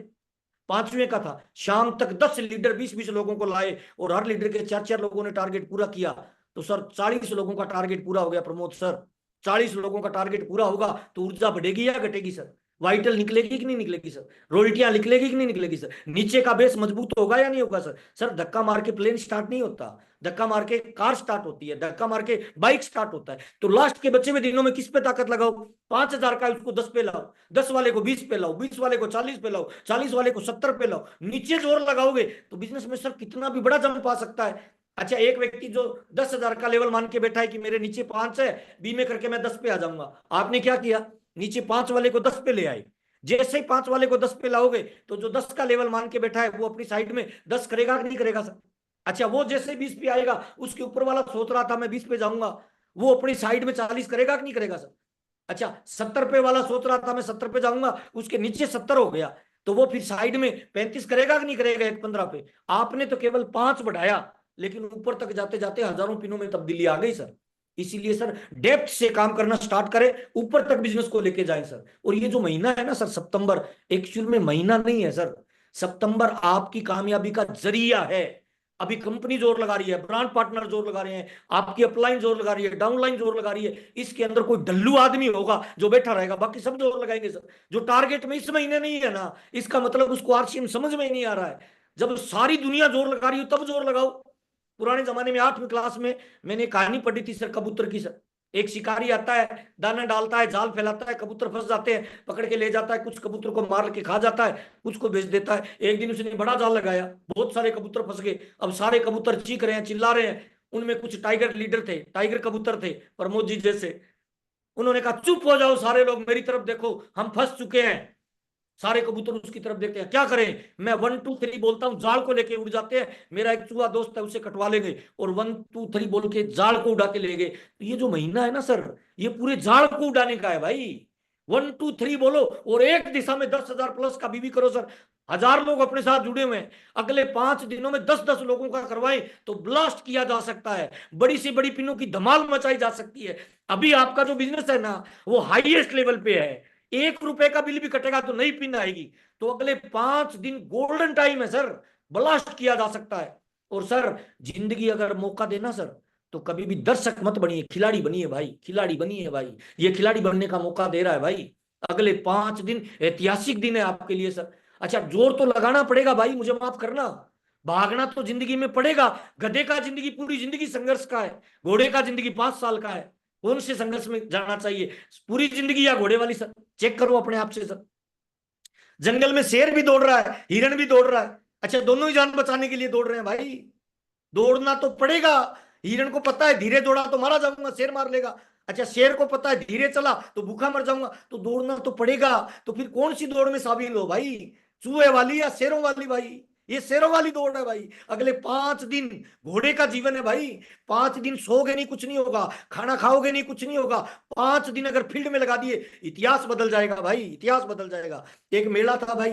पांचवें का था। शाम तक 10 लीडर 20-20 लोगों को लाए, और हर लीडर के 4-4 लोगों ने टारगेट पूरा किया। तो सर 40 लोगों का टारगेट पूरा हो गया प्रमोद सर। 40 लोगों का टारगेट पूरा होगा तो ऊर्जा बढ़ेगी या घटेगी सर, वाइटल निकलेगी कि नहीं निकलेगी सर, रोल्टियां निकलेगी कि नहीं निकलेगी सर, नीचे का बेस मजबूत होगा या नहीं होगा सर। सर धक्का मार के प्लेन स्टार्ट नहीं होता, धक्का मार के कार स्टार्ट होती है, धक्का मार के बाइक स्टार्ट होता है। तो लास्ट के बचे हुए दिनों में किस पे ताकत लगाओ, 5,000 का उसको 10 पे लाओ, 10 वाले को 20 पे लाओ, 20 वाले को 40 पे लाओ, 40 वाले को 70 पे लाओ, नीचे जोर लगाओगे तो बिजनेस में सर कितना भी बड़ा जंप आ सकता है। अच्छा एक व्यक्ति जो 10,000 का लेवल मान के बैठा है कि मेरे नीचे 5 है, बीमे करके मैं 10 पे आ जाऊंगा, आपने क्या किया, नीचे 5 वाले को 10 पे ले आए। जैसे ही 5 वाले को 10 पे लाओगे तो जो 10 का लेवल मान के बैठा है वो अपनी साइड में 10 करेगा कि नहीं करेगा सर। अच्छा वो जैसे 20 पे आएगा, उसके ऊपर वाला सोच रहा था मैं 20 पे जाऊंगा, वो अपनी साइड में 40 करेगा कि नहीं करेगा सर। अच्छा 70 पे वाला सोच रहा था मैं 70 पे जाऊंगा, उसके नीचे 70 हो गया, तो वो फिर साइड में 35 करेगा कि नहीं करेगा, 115 पे। आपने तो केवल 5 बढ़ाया, लेकिन ऊपर तक जाते जाते हजारों पिनों में तब्दीली आ गई सर। इसीलिए सर डेप्थ से काम करना स्टार्ट करें, ऊपर तक बिजनेस को लेके जाएं सर। और ये जो महीना है ना सर सितंबर, एक्चुअल में महीना नहीं है सर, सितंबर आपकी कामयाबी का जरिया है। अभी कंपनी जोर लगा रही है, ब्रांड पार्टनर जोर लगा रहे हैं, आपकी अपलाइन जोर लगा रही है, डाउनलाइन जोर लगा रही है। इसके अंदर कोई डल्लू आदमी होगा जो बैठा रहेगा, बाकी सब जोर लगाएंगे सर। जो टारगेट में इस महीने नहीं है ना, इसका मतलब उसको आरसीएम समझ में ही नहीं आ रहा है। जब सारी दुनिया जोर लगा रही हो तब जोर लगाओ। पुराने जमाने में 8वीं क्लास में मैंने कहानी पढ़ी थी सर कबूतर की सर। एक शिकारी आता है, दाना डालता है, जाल फैलाता है, कबूतर फंस जाते हैं, पकड़ के ले जाता है, कुछ कबूतर को मार के खा जाता है, कुछ को बेच देता है। एक दिन उसने बड़ा जाल लगाया, बहुत सारे कबूतर फंस गए। अब सारे कबूतर चीख रहे हैं, चिल्ला रहे हैं। उनमें कुछ टाइगर लीडर थे, टाइगर कबूतर थे प्रमोद जी जैसे। उन्होंने कहा चुप हो जाओ सारे लोग, मेरी तरफ देखो, हम फंस चुके हैं। सारे कबूतर उसकी तरफ देखते हैं, क्या करें, मैं 1 2 3 बोलता हूं, जाल को लेके उड़ जाते हैं। मेरा एक चूहा दोस्त है, उसे कटवा लेंगे, और 1 2 3 बोल के जाल को उड़ा के ले गए। तो ये जो महीना है ना सर, ये पूरे जाल को उड़ाने का है भाई। 1 2 3 बोलो, और एक दिशा में 10,000 प्लस का बीबी करो सर। 1000 लोग अपने साथ जुड़े हुए हैं, अगले 5 दिनों में 10-10 लोगों का करवाएं तो ब्लास्ट किया जा सकता है, बड़ी से बड़ी पिनों की धमाल मचाई जा सकती है। अभी आपका जो बिजनेस है ना, वो हाईएस्ट लेवल पे है, 1 रुपए का बिल भी कटेगा तो नई पिन आएगी। तो अगले 5 दिन गोल्डन टाइम है सर, ब्लास्ट किया जा सकता है। और सर जिंदगी अगर मौका देना सर, तो कभी भी दर्शक मत बनिए, खिलाड़ी बनिए भाई, खिलाड़ी बनिए भाई। ये खिलाड़ी बनने का मौका दे रहा है भाई। अगले 5 दिन ऐतिहासिक दिन है आपके लिए सर। अच्छा जोर तो लगाना पड़ेगा भाई, मुझे माफ करना, भागना तो जिंदगी में पड़ेगा। गधे का जिंदगी पूरी जिंदगी संघर्ष का है, घोड़े का जिंदगी 5 साल का है। कौन से संघर्ष में जाना चाहिए, पूरी जिंदगी या घोड़े वाली सर। चेक करो अपने आप से सर। जंगल में शेर भी दौड़ रहा है, हिरण भी दौड़ रहा है। अच्छा दोनों ही जान बचाने के लिए दौड़ रहे हैं भाई, दौड़ना तो पड़ेगा। हिरण को पता है धीरे दौड़ा तो मारा जाऊंगा, शेर मार लेगा। अच्छा शेर को पता है धीरे चला तो भूखा मर जाऊंगा, तो दौड़ना तो पड़ेगा। तो फिर कौन सी दौड़ में शामिल हो भाई, चूहे वाली या शेरों वाली भाई। ये शेरों वाली दौड़ है भाई। अगले 5 दिन घोड़े का जीवन है भाई। 5 दिन सोओगे नहीं कुछ नहीं होगा, खाना खाओगे नहीं कुछ नहीं होगा। 5 दिन अगर फील्ड में लगा दिए, इतिहास बदल जाएगा भाई, इतिहास बदल जाएगा। एक मेला था भाई,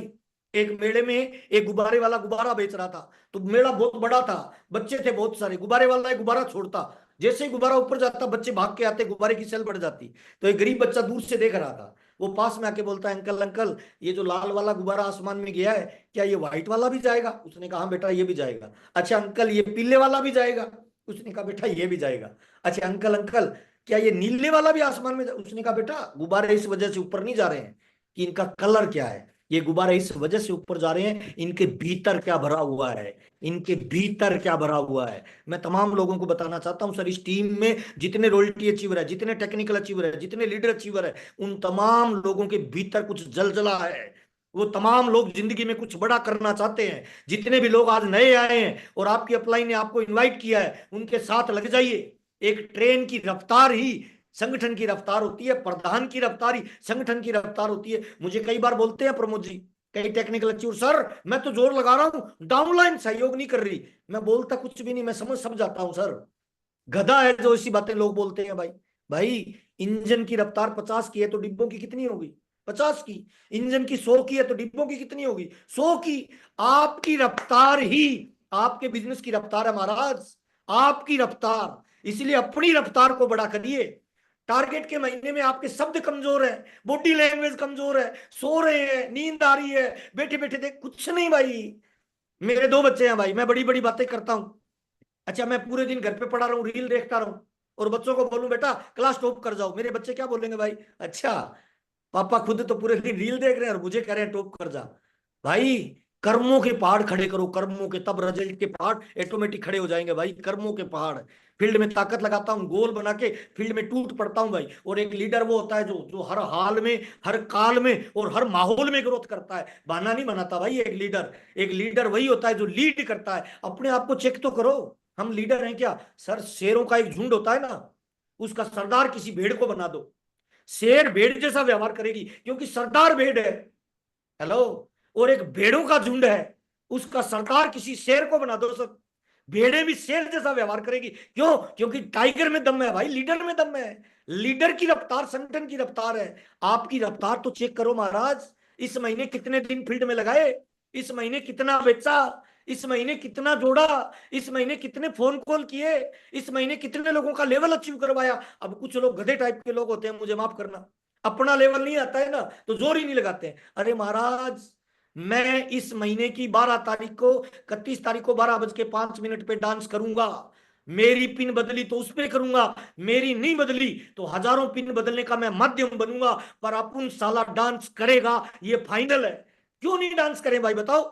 एक मेले में एक गुब्बारे वाला गुब्बारा बेच रहा था। तो मेला बहुत बड़ा था, बच्चे थे बहुत सारे, गुब्बारे वाला एक गुब्बारा छोड़ता, जैसे ही गुब्बारा ऊपर जाता बच्चे भाग के आते, गुब्बारे की सेल बढ़ जाती। तो एक गरीब बच्चा दूर से देख रहा था, वो पास में आके बोलता है, अंकल अंकल, ये जो लाल वाला गुब्बारा आसमान में गया है, क्या ये व्हाइट वाला भी जाएगा? उसने कहा हाँ बेटा ये भी जाएगा। अच्छा अंकल ये पीले वाला भी जाएगा? उसने कहा बेटा ये भी जाएगा। अच्छा अंकल अंकल, क्या ये नीले वाला भी आसमान में उसने कहा बेटा गुब्बारे इस वजह से ऊपर नहीं जा रहे हैं कि इनका कलर क्या है, ये गुब्बारे इस वजह से ऊपर जा रहे हैं, इनके भीतर क्या भरा हुआ है, इनके भीतर क्या भरा हुआ है। मैं तमाम लोगों को बताना चाहता हूं सर, इस टीम में जितने रॉयल्टी अचीवर है, जितने टेक्निकल अचीवर है, जितने लीडर अचीवर है, उन तमाम लोगों के भीतर कुछ जलजला है। वो तमाम लोग जिंदगी में कुछ बड़ा करना चाहते हैं। जितने भी लोग आज नए आए हैं और आपकी अपलाइन ने आपको इनवाइट किया है, उनके साथ लग जाइए। एक ट्रेन की रफ्तार ही संगठन की रफ्तार होती है, प्रधान की रफ्तार ही संगठन की रफ्तार होती है। मुझे कई बार बोलते हैं प्रमोद जी, कई टेक्निकल अचीवर, सर मैं तो जोर लगा रहा हूं, डाउनलाइन सहयोग नहीं कर रही। मैं बोलता कुछ भी नहीं, मैं समझ सब जाता हूं सर। गधा है जो ऐसी बातें लोग बोलते हैं भाई। भाई इंजन की रफ्तार 50 की है तो डिब्बों की कितनी होगी? 50 की। इंजन की 100 की है तो डिब्बों की कितनी होगी? 100 की। आपकी रफ्तार ही आपके बिजनेस की रफ्तार है महाराज, आपकी रफ्तार। इसलिए अपनी रफ्तार को बड़ा करिए। टारगेट के महीने में आपके शब्द कमजोर है, बॉडी लैंग्वेज कमजोर है, सो रहे हैं, नींद आ रही है, बैठे बैठे देख कुछ नहीं भाई। मेरे 2 बच्चे हैं भाई, मैं बड़ी बड़ी बातें करता हूं। अच्छा मैं पूरे दिन घर पे पड़ा रहूं, रील देखता रहूं और बच्चों को बोलूं बेटा क्लास टॉप कर जाओ, मेरे बच्चे क्या बोलेंगे भाई? अच्छा पापा खुद तो पूरे दिन रील देख रहे हैं और मुझे कह रहे हैं टॉप कर जा। भाई कर्मों के पहाड़ खड़े करो, कर्मों के, तब रिजल्ट के पहाड़ ऑटोमेटिक खड़े हो जाएंगे भाई। कर्मों के पहाड़, फील्ड में ताकत लगाता हूँ, गोल बना के फील्ड में टूट पड़ता हूँ भाई। और एक लीडर वो होता है जो जो हर हाल में, हर काल में और हर माहौल में ग्रोथ करता है, बहाना नहीं बनाता भाई। एक लीडर, एक लीडर वही होता है जो लीड करता है। अपने आप को चेक तो करो, हम लीडर हैं क्या? सर शेरों का एक झुंड होता है ना, उसका सरदार किसी भेड़ को बना दो, शेर भेड़ जैसा व्यवहार करेगी क्योंकि सरदार भेड़ है। हेलो। और एक भेड़ों का झुंड है, उसका सरदार किसी शेर को बना दो सर, भेड़े भी शेर जैसा व्यवहार करेगी। क्यों? क्योंकि टाइगर में दम है भाई, लीडर में दम है। लीडर की रफ्तार संगठन की रफ्तार है। आपकी रफ्तार तो चेक करो महाराज। इस महीने कितने दिन फील्ड में लगाए, इस महीने कितना बेचा, इस महीने कितना जोड़ा, इस महीने कितने फोन कॉल किए, इस महीने कितने लोगों का लेवल अचीव करवाया। अब कुछ लोग गधे टाइप के लोग होते हैं, मुझे माफ करना, अपना लेवल नहीं आता है ना तो जोर ही नहीं लगाते हैं। अरे महाराज मैं इस महीने की 12 तारीख को, 31 तारीख को 12:05 पे डांस करूंगा। मेरी पिन बदली तो उस पे करूंगा, मेरी नहीं बदली तो हजारों पिन बदलने का मैं माध्यम बनूंगा, पर अपन साला डांस करेगा, ये फाइनल है। क्यों नहीं डांस करें भाई बताओ?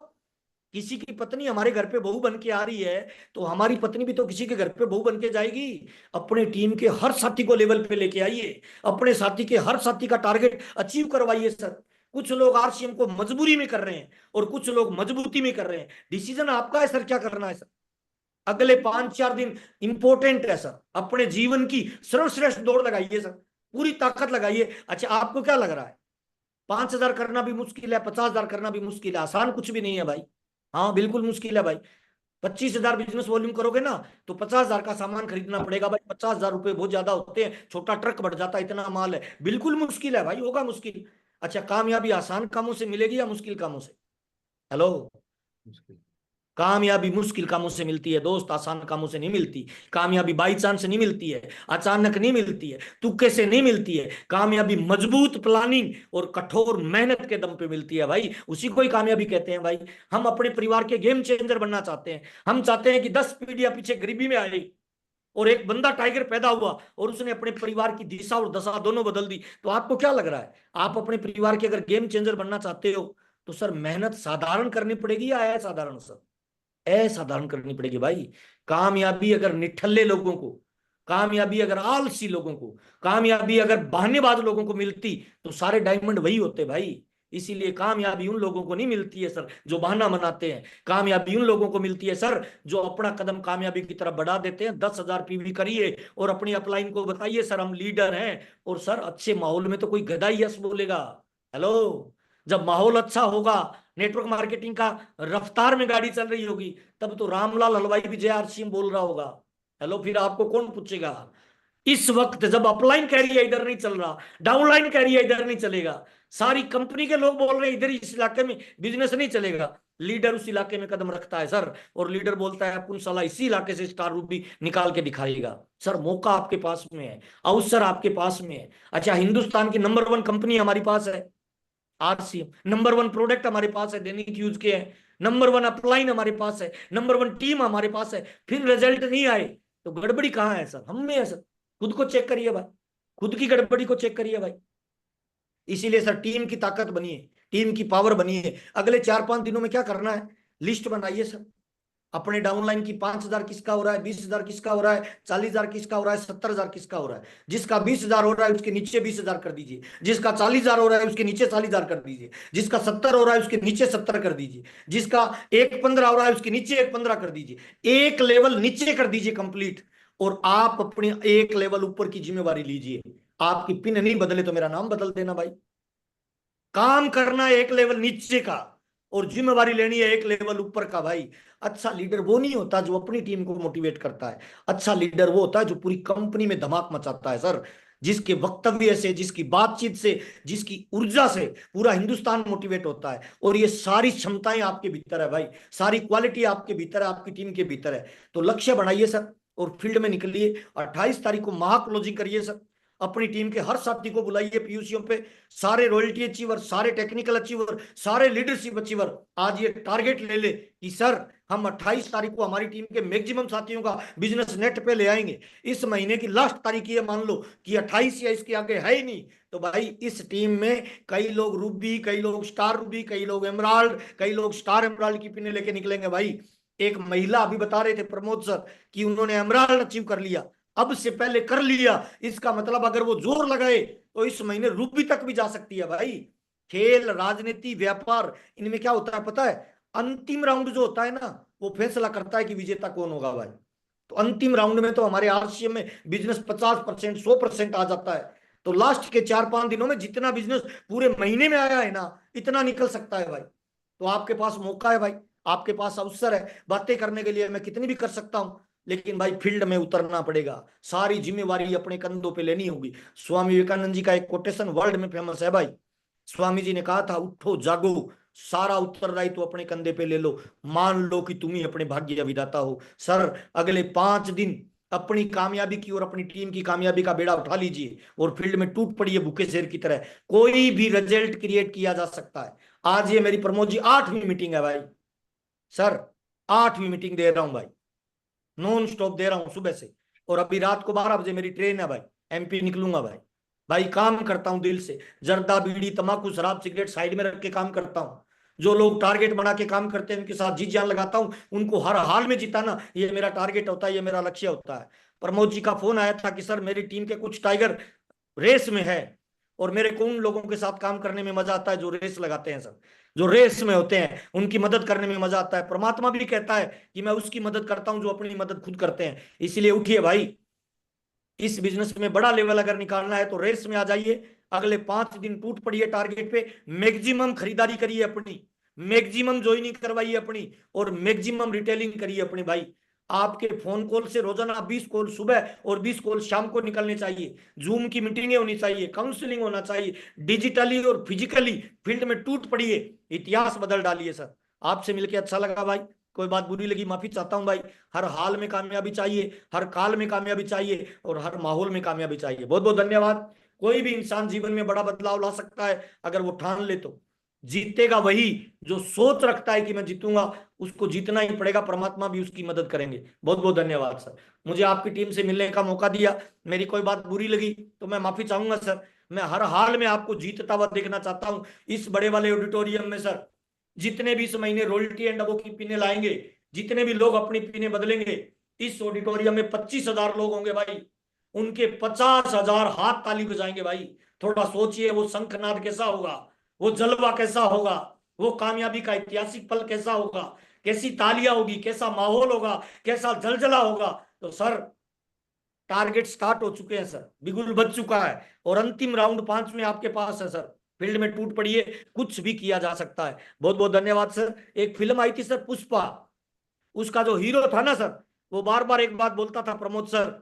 किसी की पत्नी हमारे घर पे बहू बन के आ रही है तो हमारी पत्नी भी तो किसी के घर पे बहू बन के जाएगी। अपने टीम के हर साथी को लेवल पे लेके आइए, अपने साथी के हर साथी का टारगेट अचीव करवाइए सर। कुछ लोग आरसीएम को मजबूरी में कर रहे हैं और कुछ लोग मजबूती में कर रहे हैं। डिसीजन आपका है सर, क्या करना है सर। अगले 5-4 दिन इंपॉर्टेंट है सर, अपने जीवन की सर्वश्रेष्ठ दौड़ लगाइए सर, पूरी ताकत लगाइए। अच्छा आपको क्या लग रहा है 5,000 करना भी मुश्किल है, 50,000 करना भी मुश्किल है? आसान कुछ भी नहीं है भाई। हाँ बिल्कुल मुश्किल है भाई। 25,000 बिजनेस वॉल्यूम करोगे ना तो 50,000 का सामान खरीदना पड़ेगा भाई। 50,000 रुपए बहुत ज्यादा होते हैं, छोटा ट्रक बढ़ जाता है, इतना माल है, बिल्कुल मुश्किल है भाई, होगा मुश्किल। अच्छा कामयाबी आसान कामों से मिलेगी या मुश्किल कामों से? हेलो। कामयाबी मुश्किल कामों से मिलती है दोस्त, आसान कामों से नहीं मिलती। कामयाबी बाई चांस नहीं मिलती है, अचानक नहीं मिलती है, तुक्के से नहीं मिलती है। कामयाबी मजबूत प्लानिंग और कठोर मेहनत के दम पे मिलती है भाई, उसी को ही कामयाबी कहते हैं भाई। हम अपने परिवार के गेम चेंजर बनना चाहते हैं। हम चाहते हैं कि 10 पीढ़ियां पीछे गरीबी में आई और एक बंदा टाइगर पैदा हुआ और उसने अपने परिवार की दिशा और दशा दोनों बदल दी। तो आपको क्या लग रहा है, आप अपने परिवार के अगर गेम चेंजर बनना चाहते हो तो सर मेहनत साधारण करनी पड़ेगी या असाधारण सर? असाधारण करनी पड़ेगी भाई। कामयाबी अगर निठल्ले लोगों को, कामयाबी अगर आलसी लोगों को, कामयाबी अगर बहानेबाज लोगों को मिलती तो सारे डायमंड वही होते भाई। इसीलिए कामयाबी उन लोगों को नहीं मिलती है सर जो बहाना बनाते हैं। कामयाबी उन लोगों को मिलती है सर जो अपना कदम कामयाबी की तरफ बढ़ा देते हैं। 10,000 पीवी करिए और अपनी अपलाइन को बताइए सर हम लीडर हैं। और सर अच्छे माहौल में तो कोई गधा ही यस बोलेगा। हेलो। जब माहौल अच्छा होगा, नेटवर्क मार्केटिंग का रफ्तार में गाड़ी चल रही होगी, तब तो रामलाल हलवाई भी जय आरसीएम बोल रहा होगा। हेलो। फिर आपको कौन पूछेगा? इस वक्त जब अपलाइन कह रही है इधर नहीं चल रहा, डाउनलाइन कह रही है इधर नहीं चलेगा, सारी कंपनी के लोग बोल रहे हैं इधर इस इलाके में बिजनेस नहीं चलेगा, लीडर उस इलाके में कदम रखता है सर, और लीडर बोलता है अपन साला इसी इलाके से स्टार रूबी निकाल के दिखाएगा। सर मौका आपके पास में है, अवसर आपके पास में है। अच्छा, हिंदुस्तान की नंबर 1 कंपनी हमारी पास है आरसीएम, नंबर 1 प्रोडक्ट हमारे पास है दैनिक यूज के है, नंबर 1 अपलाइन हमारे पास है, नंबर 1 टीम हमारे पास है, फिर रिजल्ट नहीं आए तो गड़बड़ी कहाँ है सर? हम में है सर। खुद को चेक करिए भाई, खुद की गड़बड़ी को चेक करिए भाई। इसीलिए सर टीम की ताकत बनिए, टीम की पावर बनिए। अगले 4-5 दिनों में क्या करना है, लिस्ट बनाइए सर। अपने डाउनलाइन की 5,000 किसका हो रहा है, 20,000 किसका हो रहा है, 40,000 किसका हो रहा है, 70,000 किसका हो रहा है। जिसका 20,000 हो रहा है उसके नीचे 20,000 कर दीजिए, जिसका 40,000 हो रहा है उसके नीचे 40,000 कर दीजिए, जिसका 70 हो रहा है उसके नीचे 70 कर दीजिए, जिसका 1,15 हो रहा है उसके नीचे 1,15 कर दीजिए। एक लेवल नीचे कर दीजिए कंप्लीट, और आप अपने एक लेवल ऊपर की जिम्मेवारी लीजिए। आपकी पिन नहीं बदले तो मेरा नाम बदल देना भाई। काम करना है एक लेवल नीचे का, और जिम्मेवारी लेनी है एक लेवल ऊपर का भाई। अच्छा लीडर वो नहीं होता जो अपनी टीम को मोटिवेट करता है, अच्छा लीडर वो होता है जो पूरी कंपनी में धमाक मचाता है सर, जिसके वक्तव्य से, जिसकी बातचीत से, जिसकी ऊर्जा से पूरा हिंदुस्तान मोटिवेट होता है। और ये सारी क्षमताएं आपके भीतर है भाई, सारी क्वालिटी आपके भीतर है, आपकी टीम के भीतर है। तो लक्ष्य बढ़ाइए सर, और फील्ड में निकलिए। 28 तारीख को महा क्लोजिंग करिए सर। अपनी टीम के हर साथी को बुलाइए पीयूसीओ पे, सारे रॉयल्टी अचीवर, सारे टेक्निकल अचीवर, सारे लीडरशिप अचीवर। आज ये टारगेट ले ले कि सर हम 28 तारीख को हमारी टीम के मैक्सिमम साथियों का बिजनेस नेट पे ले आएंगे। इस महीने की लास्ट तारीख ये मान लो कि 28 या इसके आगे है ही नहीं, तो भाई इस टीम में कई लोग रूबी, कई लोग स्टार रूबी, कई लोग एमराल्ड, कई लोग स्टार एमराल्ड की पिने लेके निकलेंगे भाई। एक महिला अभी बता रहे थे प्रमोद सर कि उन्होंने एमराल्ड अचीव कर लिया, अब से पहले कर लिया, इसका मतलब अगर वो जोर लगाए तो इस महीने रूबी तक भी जा सकती है भाई। खेल, राजनीति, व्यापार, इनमें क्या होता है पता है? अंतिम राउंड जो होता है ना, वो फैसला करता है कि विजेता कौन होगा भाई। तो अंतिम राउंड में तो हमारे आरसीएम में बिजनेस 50%, 100% आ जाता है। तो लास्ट के 4-5 दिनों में जितना बिजनेस पूरे महीने में आया है ना, इतना निकल सकता है भाई। तो आपके पास मौका है भाई, आपके पास अवसर है। बातें करने के लिए मैं कितनी भी कर सकता हूं, लेकिन भाई फील्ड में उतरना पड़ेगा, सारी जिम्मेवारी अपने कंधों पे लेनी होगी। स्वामी विवेकानंद जी का एक कोटेशन वर्ल्ड में फेमस है भाई। स्वामी जी ने कहा था, उठो जागो, सारा उत्तरदायित्व तो अपने कंधे पे ले लो, मान लो कि तुम ही अपने भाग्य का विधाता हो। सर अगले 5 दिन अपनी कामयाबी की और अपनी टीम की कामयाबी का बेड़ा उठा लीजिए, और फील्ड में टूट पड़िए भूखे शेर की तरह। कोई भी रिजल्ट क्रिएट किया जा सकता है। आज ये मेरी प्रमोद जी 8वीं मीटिंग है भाई। सर 8वीं मीटिंग दे रहा हूं भाई, नॉन स्टॉप दे रहा हूं सुबह से। और अभी रात को 12 बजे मेरी ट्रेन है भाई, एमपी निकलूंगा भाई। भाई काम करता हूं दिल से, जर्दा बीड़ी तंबाकू शराब सिगरेट साइड में रख के काम करता हूं। जो लोग टारगेट बना के काम करते हैं उनके साथ जी जान लगाता हूं, उनको हर हाल में जिताना ये मेरा टारगेट होता है, ये मेरा लक्ष्य होता है। प्रमोद जी का फोन आया था कि सर मेरी टीम के कुछ टाइगर रेस में है, और मेरे को उन लोगों के साथ काम करने में मजा आता है जो रेस लगाते हैं सर, जो रेस में होते हैं, उनकी मदद करने में मजा आता है। परमात्मा भी कहता है कि मैं उसकी मदद करता हूं जो अपनी मदद खुद करते हैं। इसीलिए उठिए भाई, इस बिजनेस में बड़ा लेवल अगर निकालना है तो रेस में आ जाइए। अगले 5 दिन टूट पड़िए टारगेट पे, मैक्सिमम खरीदारी करिए अपनी, मैक्सिमम ज्वाइनिंग करवाइए अपनी, और मैक्सिमम रिटेलिंग करिए अपनी भाई। आपके फोन कॉल से रोजाना 20 कॉल सुबह और 20 कॉल शाम को निकलने चाहिए। जूम की मीटिंगें होनी चाहिए, काउंसलिंग होना चाहिए, डिजिटली और फिजिकली फील्ड में टूट पड़िए, इतिहास बदल डालिए सर। आपसे मिलकर अच्छा लगा भाई, कोई बात बुरी लगी माफी चाहता हूं भाई। हर हाल में कामयाबी चाहिए, हर काल में कामयाबी चाहिए, और हर माहौल में कामयाबी चाहिए। बहुत बहुत धन्यवाद। कोई भी इंसान जीवन में बड़ा बदलाव ला सकता है अगर वो ठान ले तो। जीतेगा वही जो सोच रखता है कि मैं जीतूंगा, उसको जीतना ही पड़ेगा, परमात्मा भी उसकी मदद करेंगे। बहुत बहुत धन्यवाद सर, मुझे आपकी टीम से मिलने का मौका दिया। मेरी कोई बात बुरी लगी तो मैं माफी चाहूंगा सर। मैं हर हाल में आपको जीतता हुआ देखना चाहता हूं इस बड़े वाले ऑडिटोरियम में सर। जितने भी इस महीने रॉयल्टी एंड अबो की पिने लाएंगे, जितने भी लोग अपनी पिने बदलेंगे, इस ऑडिटोरियम में 25,000 लोग होंगे भाई, उनके 50,000 हाथ ताली बजाएंगे भाई। थोड़ा सोचिए वो शंखनाद कैसा होगा, वो जलवा कैसा होगा, वो कामयाबी का ऐतिहासिक पल कैसा होगा, कैसी तालियां होगी, कैसा माहौल होगा, कैसा जलजला होगा। तो सर टारगेट स्टार्ट हो चुके हैं सर, बिगुल बज चुका है, और अंतिम राउंड 5 में आपके पास है सर। फील्ड में टूट पड़िए, कुछ भी किया जा सकता है। बहुत बहुत धन्यवाद सर। एक फिल्म आई थी सर पुष्पा, उसका जो हीरो था ना सर, वो बार बार एक बात बोलता था प्रमोद सर,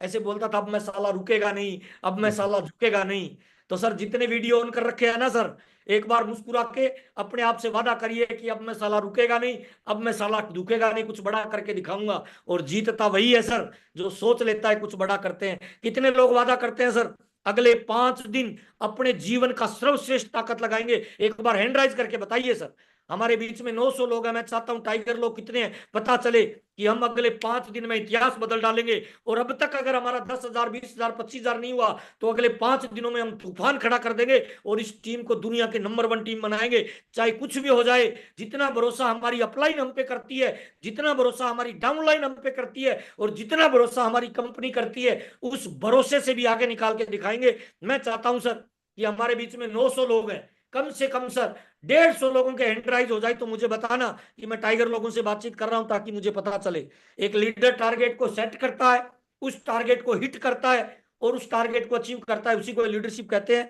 ऐसे बोलता था अब मैं साला रुकेगा नहीं, अब मैं साला झुकेगा नहीं। तो सर जितने वीडियो ऑन कर रखे हैं ना सर, एक बार मुस्कुरा के अपने आप से वादा करिए कि अब मैं साला रुकेगा नहीं, अब मैं साला झुकेगा नहीं, कुछ बड़ा करके दिखाऊंगा। और जीतता वही है सर जो सोच लेता है कुछ बड़ा करते हैं। कितने लोग वादा करते हैं सर अगले 5 दिन अपने जीवन का सर्वश्रेष्ठ ताकत लगाएंगे, एक बार हैंड राइज करके बताइए सर। हमारे बीच में 900 लोग हैं, मैं चाहता हूं टाइगर लोग कितने हैं पता चले, कि हम अगले 5 दिन में इतिहास बदल डालेंगे। और अब तक अगर हमारा 10,000, 20,000, 25,000 नहीं हुआ, तो अगले 5 दिनों में हम तूफान खड़ा कर देंगे और इस टीम को दुनिया के नंबर 1 टीम बनाएंगे, चाहे कुछ भी हो जाए। जितना भरोसा हमारी अपलाइन हम पे करती है, जितना भरोसा हमारी डाउनलाइन हम पे करती है, और जितना भरोसा हमारी कंपनी करती है, उस भरोसे से भी आगे निकाल के दिखाएंगे। मैं चाहता हूं सर कि हमारे बीच में 900 लोग हैं, कम से कम सर 150 लोगों के एंटराइज हो जाए तो मुझे बताना कि मैं टाइगर लोगों से बातचीत कर रहा हूं, ताकि मुझे पता चले। एक लीडर टारगेट को सेट करता है, उस टारगेट को हिट करता है और उस टारगेट को अचीव करता है, उसी को लीडरशिप कहते हैं।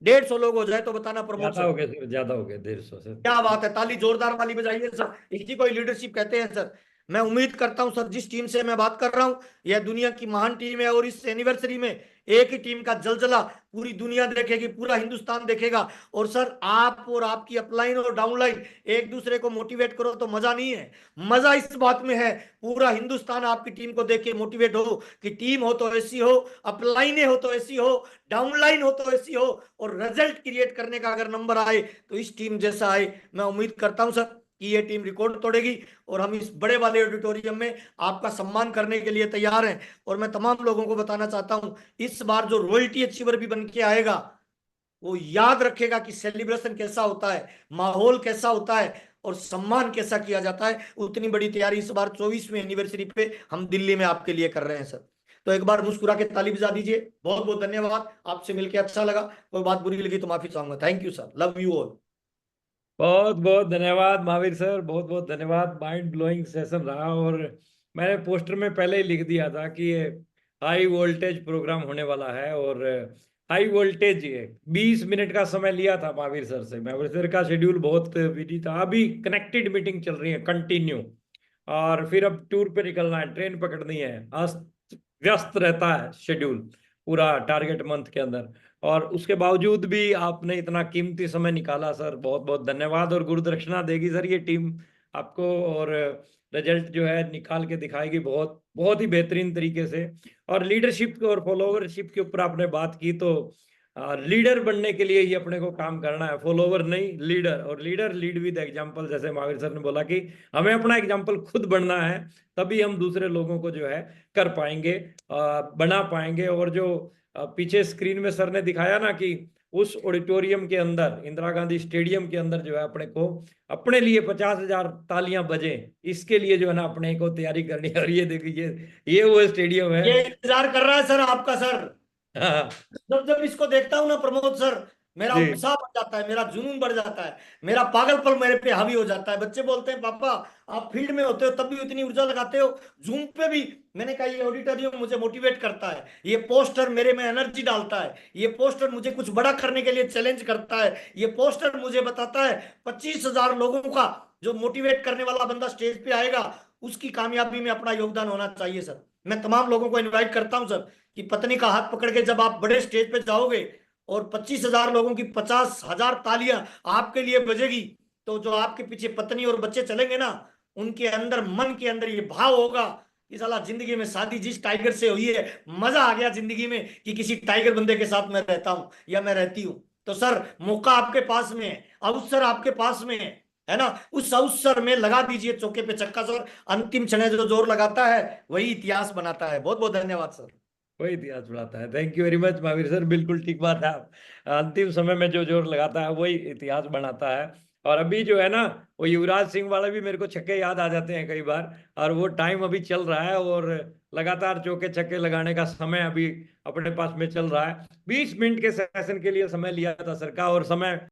150 लोग हो जाए तो बताना प्रमोद ज्यादा सर। हो गए सर, ज्यादा हो गए, 150 से। क्या बात है, ताली जोरदार वाली बजाइए सर, इसी को लीडरशिप कहते हैं सर। मैं उम्मीद करता हूं सर जिस टीम से मैं बात कर रहा हूं यह दुनिया की महान टीम है, और इस एनिवर्सरी में एक ही टीम का जलजला पूरी दुनिया देखेगी, पूरा हिंदुस्तान देखेगा। और सर आप और आपकी अपलाइन और डाउनलाइन एक दूसरे को मोटिवेट करो तो मजा नहीं है, मजा इस बात में है पूरा हिंदुस्तान आपकी टीम को देख के मोटिवेट हो, कि टीम हो तो ऐसी हो, अपलाइने हो तो ऐसी हो, डाउनलाइन हो तो ऐसी हो, और रिजल्ट क्रिएट करने का अगर नंबर आए तो इस टीम जैसा आए। मैं उम्मीद करता हूं सर कि ये टीम रिकॉर्ड तोड़ेगी, और हम इस बड़े वाले ऑडिटोरियम में आपका सम्मान करने के लिए तैयार हैं। और मैं तमाम लोगों को बताना चाहता हूं इस बार जो रॉयल्टी अचीवर भी बन के आएगा वो याद रखेगा कि सेलिब्रेशन कैसा होता है, माहौल कैसा होता है, और सम्मान कैसा किया जाता है। उतनी बड़ी तैयारी इस बार 24वीं एनिवर्सरी पे हम दिल्ली में आपके लिए कर रहे हैं सर। तो एक बार मुस्कुरा के ताली बजा दीजिए। बहुत बहुत धन्यवाद, आपसे मिलकर अच्छा लगा, कोई बात बुरी लगी तो माफी चाहूंगा। Thank you sir, love you all. बहुत बहुत धन्यवाद महावीर सर, बहुत बहुत धन्यवाद। माइंड ब्लोइंग सेशन रहा। और मैंने पोस्टर में पहले ही लिख दिया था कि ये हाई वोल्टेज प्रोग्राम होने वाला है। और हाई वोल्टेज ये 20 मिनट का समय लिया था महावीर सर से। महावीर सर का शेड्यूल बहुत बिजी था, अभी कनेक्टेड मीटिंग चल रही है कंटिन्यू। और फिर अब टूर पे निकलना है, ट्रेन पकड़नी है, अस्त व्यस्त रहता है शेड्यूल पूरा टारगेट मंथ के अंदर। और उसके बावजूद भी आपने इतना कीमती समय निकाला सर, बहुत बहुत धन्यवाद। और गुरु दक्षिणा देगी सर ये टीम आपको, और रिजल्ट जो है निकाल के दिखाएगी बहुत बहुत ही बेहतरीन तरीके से। और लीडरशिप और फॉलोवरशिप के ऊपर आपने बात की, तो लीडर बनने के लिए ही अपने को काम करना है, फॉलोवर नहीं, लीडर। और लीडर लीड विद एग्जाम्पल, जैसे महावीर सर ने बोला कि हमें अपना एग्जाम्पल खुद बनना है, तभी हम दूसरे लोगों को जो है कर पाएंगे, बना पाएंगे। और जो पीछे स्क्रीन में सर ने दिखाया ना कि उस ऑडिटोरियम के अंदर, इंदिरा गांधी स्टेडियम के अंदर जो है अपने को अपने लिए 50,000 तालियां बजे, इसके लिए जो है ना अपने को तैयारी करनी है। और ये देखिए ये वो स्टेडियम है। ये इंतजार कर रहा है सर आपका सर। हाँ जब जब इसको देखता हूं ना प्रमोद सर, मेरा जी। उत्साह बढ़ जाता है, मेरा जुनून बढ़ जाता है, मेरा पागलपन मेरे पे हावी हो जाता है। बच्चे बोलते हैं पापा आप फील्ड में होते हो तब भी इतनी ऊर्जा लगाते हो, जूम पे भी। मैंने कहा ये ऑडिटोरियम मुझे मोटिवेट करता है, ये पोस्टर मेरे में एनर्जी डालता है, ये पोस्टर मुझे कुछ बड़ा करने के लिए चैलेंज करता है, ये पोस्टर मुझे बताता है 25,000 लोगों का जो मोटिवेट करने वाला बंदा स्टेज पे आएगा उसकी कामयाबी में अपना योगदान होना चाहिए सर। मैं तमाम लोगों को इन्वाइट करता हूं सर कि पत्नी का हाथ पकड़ के जब आप बड़े स्टेज पे जाओगे और 25,000 लोगों की 50,000 तालियां आपके लिए बजेगी, तो जो आपके पीछे पत्नी और बच्चे चलेंगे ना, उनके अंदर, मन के अंदर ये भाव होगा कि साला जिंदगी में शादी जिस टाइगर से हुई है, मजा आ गया जिंदगी में कि किसी टाइगर बंदे के साथ मैं रहता हूं या मैं रहती हूं। तो सर मौका आपके पास में है, अवसर आपके पास में है ना, उस अवसर में लगा दीजिए चौके पे चक्का सर। अंतिम क्षण जो जोर लगाता है वही इतिहास बनाता है। बहुत बहुत धन्यवाद सर। वही इतिहास बढ़ाता है। Thank you very much Mahavir sir, बिल्कुल ठीक बात है। आप अंतिम समय में जो जोर लगाता है वही इतिहास बनाता है। और अभी जो है ना, वो युवराज सिंह वाले भी मेरे को छक्के याद आ जाते हैं कई बार। और वो टाइम अभी चल रहा है, और लगातार चौके छक्के लगाने का समय अभी अपने पास में चल रहा है। 20 मिनट के सेशन के लिए समय लिया था सर का, और समय